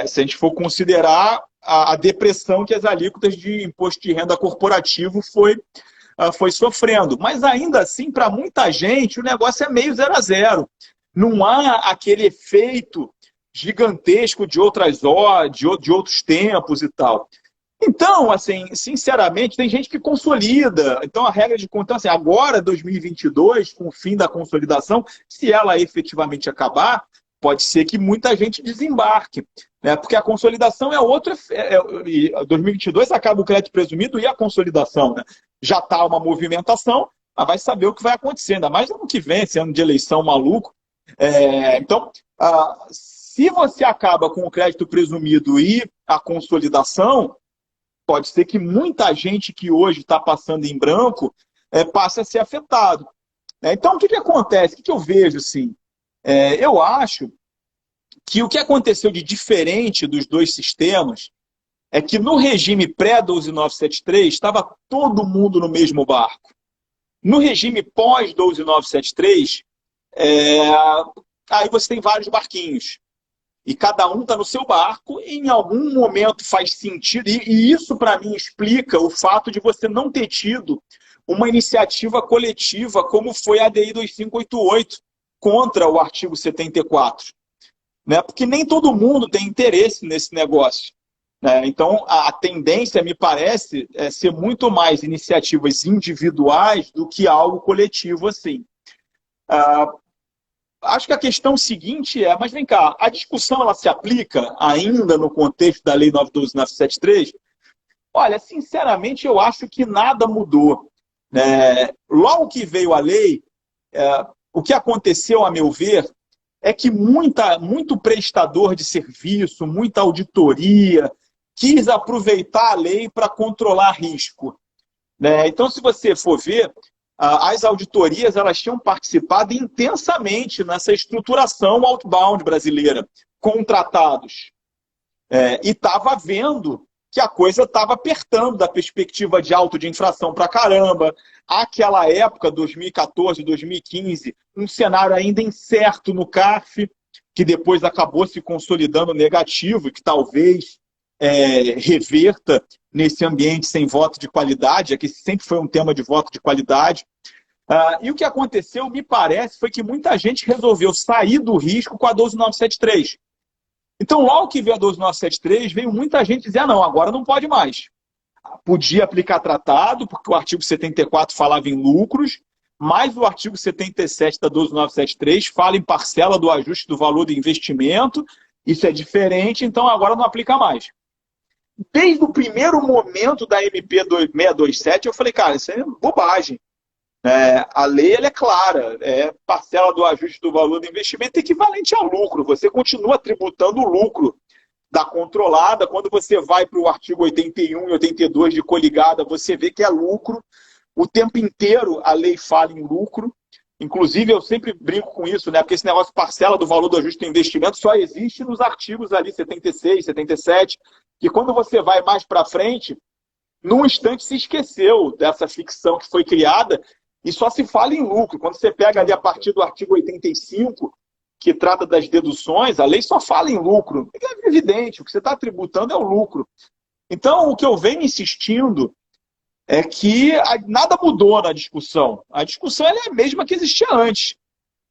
se a gente for considerar a depressão que as alíquotas de imposto de renda corporativo foi sofrendo. Mas ainda assim, para muita gente, o negócio é meio 0 a 0. Não há aquele efeito gigantesco de outros tempos e tal. Então, assim, sinceramente, tem gente que consolida. Então, a regra de conta, assim, agora, 2022, com o fim da consolidação, se ela efetivamente acabar, pode ser que muita gente desembarque. Porque a consolidação é outra. 2022 acaba o crédito presumido e a consolidação. Já está uma movimentação, mas vai saber o que vai acontecer, ainda mais ano que vem, esse ano de eleição maluco. Então, se você acaba com o crédito presumido e a consolidação, pode ser que muita gente que hoje está passando em branco passe a ser afetado. Então, o que acontece? O que eu vejo? Assim, eu acho que o que aconteceu de diferente dos dois sistemas é que no regime pré-12973 estava todo mundo no mesmo barco. No regime pós-12973, aí você tem vários barquinhos. E cada um está no seu barco e em algum momento faz sentido. E isso, para mim, explica o fato de você não ter tido uma iniciativa coletiva como foi a ADI 2588 contra o artigo 74. Porque nem todo mundo tem interesse nesse negócio. Então, a tendência, me parece, é ser muito mais iniciativas individuais do que algo coletivo assim. Acho que a questão seguinte mas vem cá, a discussão ela se aplica ainda no contexto da Lei 9.12.973? Olha, sinceramente, eu acho que nada mudou. Logo que veio a lei, o que aconteceu, a meu ver, é que muito prestador de serviço, muita auditoria, quis aproveitar a lei para controlar risco. Então, se você for ver, as auditorias elas tinham participado intensamente nessa estruturação outbound brasileira, com tratados. E estava vendo que a coisa estava apertando da perspectiva de auto de infração para caramba. Aquela época, 2014, 2015, um cenário ainda incerto no CARF, que depois acabou se consolidando negativo e que talvez reverta nesse ambiente sem voto de qualidade, que sempre foi um tema de voto de qualidade. E o que aconteceu, me parece, foi que muita gente resolveu sair do risco com a 12973. Então, logo que veio a 12973, veio muita gente dizer, não, agora não pode mais. Podia aplicar tratado, porque o artigo 74 falava em lucros, mas o artigo 77 da 12973 fala em parcela do ajuste do valor do investimento, isso é diferente, então agora não aplica mais. Desde o primeiro momento da MP 627, eu falei, cara, isso é bobagem. A lei ela é clara, parcela do ajuste do valor do investimento equivalente ao lucro. Você continua tributando o lucro da controlada. Quando você vai para o artigo 81 e 82 de coligada, você vê que é lucro. O tempo inteiro a lei fala em lucro. Inclusive, eu sempre brinco com isso, né? Porque esse negócio parcela do valor do ajuste do investimento só existe nos artigos ali 76, 77, que quando você vai mais para frente, num instante se esqueceu dessa ficção que foi criada e só se fala em lucro. Quando você pega ali a partir do artigo 85, que trata das deduções, a lei só fala em lucro. É evidente, o que você está tributando é o lucro. Então, o que eu venho insistindo é que nada mudou na discussão. A discussão é a mesma que existia antes.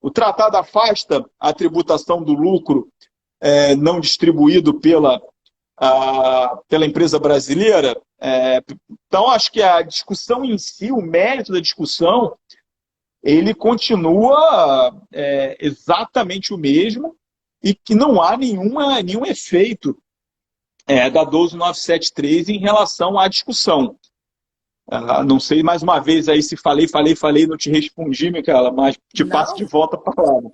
O tratado afasta a tributação do lucro não distribuído pela empresa brasileira. Então, acho que a discussão em si, o mérito da discussão, ele continua exatamente o mesmo e que não há nenhum efeito da 12973 em relação à discussão. Não sei mais uma vez aí se falei, não te respondi, Micaela, mas te passo de volta para a palavra.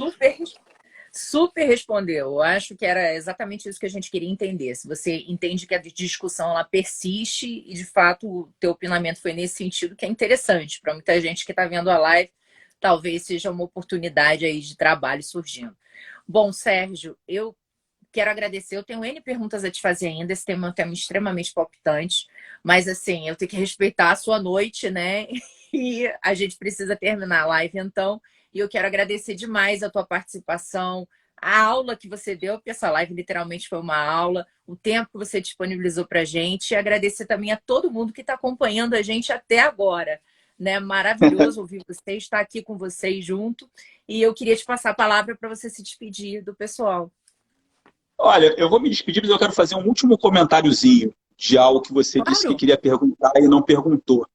Super respondeu. Eu acho que era exatamente isso que a gente queria entender. Se você entende que a discussão ela persiste e, de fato, o teu opinamento foi nesse sentido, que é interessante. Para muita gente que está vendo a live, talvez seja uma oportunidade aí de trabalho surgindo. Bom, Sérgio, eu quero agradecer. Eu tenho N perguntas a te fazer ainda. Esse tema é um tema extremamente palpitante. Mas, assim, eu tenho que respeitar a sua noite, né? E a gente precisa terminar a live, então. E eu quero agradecer demais a tua participação, a aula que você deu, porque essa live literalmente foi uma aula, o tempo que você disponibilizou para a gente. E agradecer também a todo mundo que está acompanhando a gente até agora. Né? Maravilhoso ouvir você, estar aqui com vocês junto. E eu queria te passar a palavra para você se despedir do pessoal. Olha, eu vou me despedir, mas eu quero fazer um último comentáriozinho de algo que você disse que queria perguntar e não perguntou.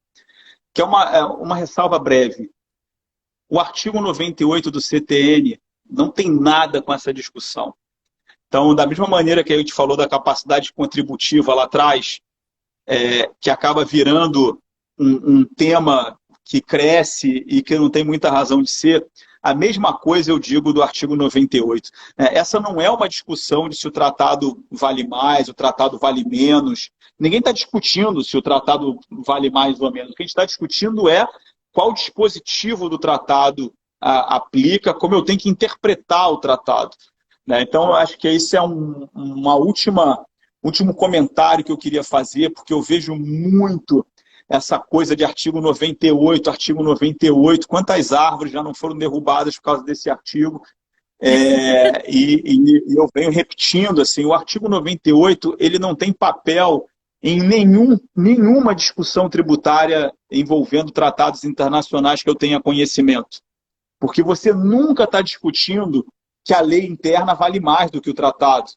Que é uma ressalva breve. O artigo 98 do CTN não tem nada com essa discussão. Então, da mesma maneira que a gente falou da capacidade contributiva lá atrás, que acaba virando um tema que cresce e que não tem muita razão de ser, a mesma coisa eu digo do artigo 98. Essa não é uma discussão de se o tratado vale mais, o tratado vale menos. Ninguém está discutindo se o tratado vale mais ou menos. O que a gente está discutindo é qual dispositivo do tratado aplica, como eu tenho que interpretar o tratado. Então, eu acho que esse é um último comentário que eu queria fazer, porque eu vejo muito essa coisa de artigo 98, quantas árvores já não foram derrubadas por causa desse artigo. E eu venho repetindo, assim, o artigo 98 ele não tem papel em nenhuma discussão tributária envolvendo tratados internacionais que eu tenha conhecimento. Porque você nunca está discutindo que a lei interna vale mais do que o tratado.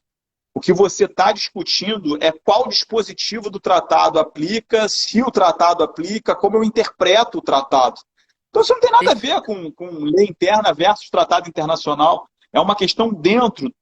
O que você está discutindo é qual dispositivo do tratado aplica, se o tratado aplica, como eu interpreto o tratado. Então, isso não tem nada a ver com lei interna versus tratado internacional. É uma questão dentro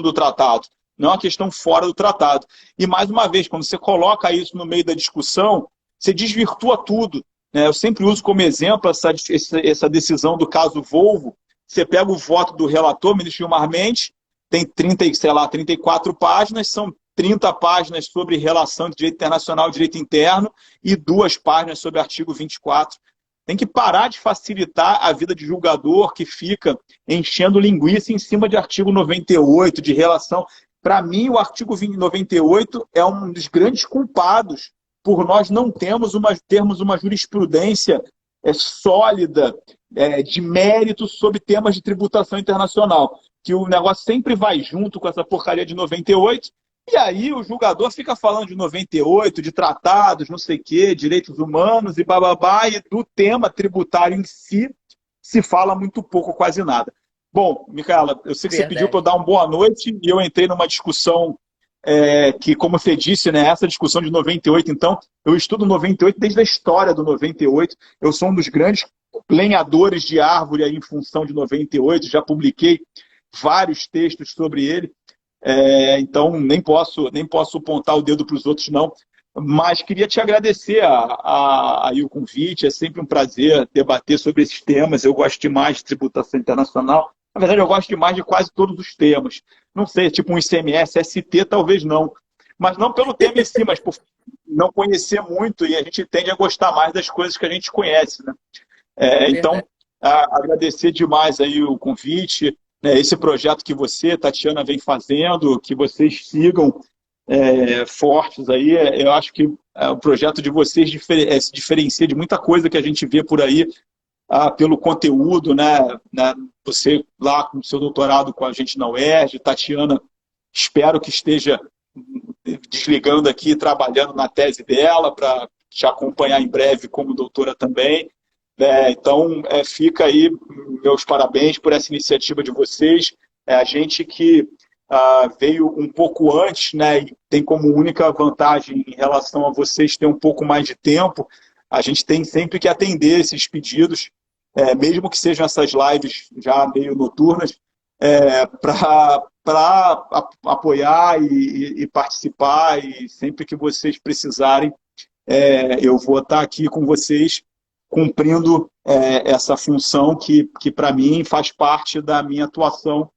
do tratado, não é uma questão fora do tratado. E, mais uma vez, quando você coloca isso no meio da discussão, você desvirtua tudo. Eu sempre uso como exemplo essa decisão do caso Volvo. Você pega o voto do relator, ministro Gilmar Mendes, tem 34 páginas, são 30 páginas sobre relação de direito internacional e direito interno e 2 páginas sobre artigo 24. Tem que parar de facilitar a vida de julgador que fica enchendo linguiça em cima de artigo 98, de relação. Para mim, o artigo 98 é um dos grandes culpados por nós não termos uma jurisprudência sólida, de mérito sobre temas de tributação internacional. Que o negócio sempre vai junto com essa porcaria de 98, e aí o julgador fica falando de 98, de tratados, não sei o quê, direitos humanos e bababá, e do tema tributário em si se fala muito pouco, quase nada. Bom, Micaela, eu sei que você pediu para eu dar uma boa noite, e eu entrei numa discussão que, como você disse, essa discussão de 98, então, eu estudo 98 desde a história do 98, eu sou um dos grandes lenhadores de árvore aí em função de 98, já publiquei vários textos sobre ele, então nem posso apontar o dedo para os outros, não. Mas queria te agradecer aí o convite. É sempre um prazer debater sobre esses temas. Eu gosto demais de tributação internacional. Na verdade, eu gosto demais de quase todos os temas. Não sei, tipo um ICMS, ST, talvez não. Mas não pelo tema em si, mas por não conhecer muito e a gente tende a gostar mais das coisas que a gente conhece, né? Então, Verdade. agradecer demais aí o convite, né, esse projeto que você, Tatiana, vem fazendo, que vocês sigam fortes aí. Eu acho que o projeto de vocês se diferencia de muita coisa que a gente vê por aí, pelo conteúdo, né? Você lá com o seu doutorado com a gente na UERJ, Tatiana, espero que esteja desligando aqui, trabalhando na tese dela, para te acompanhar em breve como doutora também. Então, fica aí meus parabéns por essa iniciativa de vocês. A gente que veio um pouco antes, né, e tem como única vantagem em relação a vocês ter um pouco mais de tempo, a gente tem sempre que atender esses pedidos, mesmo que sejam essas lives já meio noturnas, para apoiar e participar, e sempre que vocês precisarem, eu vou estar aqui com vocês cumprindo essa função que para mim faz parte da minha atuação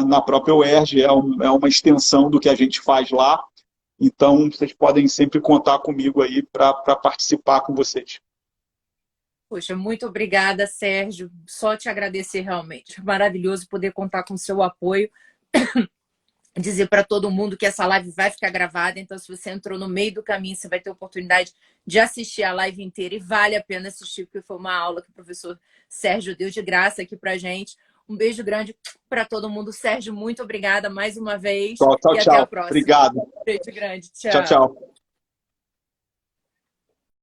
na própria UERJ, é uma extensão do que a gente faz lá. Então, vocês podem sempre contar comigo aí para participar com vocês. Poxa, muito obrigada, Sérgio. Só te agradecer realmente. Maravilhoso poder contar com o seu apoio. Dizer para todo mundo que essa live vai ficar gravada, então se você entrou no meio do caminho, você vai ter oportunidade de assistir a live inteira e vale a pena assistir, porque foi uma aula que o professor Sérgio deu de graça aqui para gente. Um beijo grande para todo mundo. Sérgio, muito obrigada mais uma vez Tchau, tchau, e até a tchau. próxima. Obrigado. Beijo grande. Tchau, Tchau. tchau.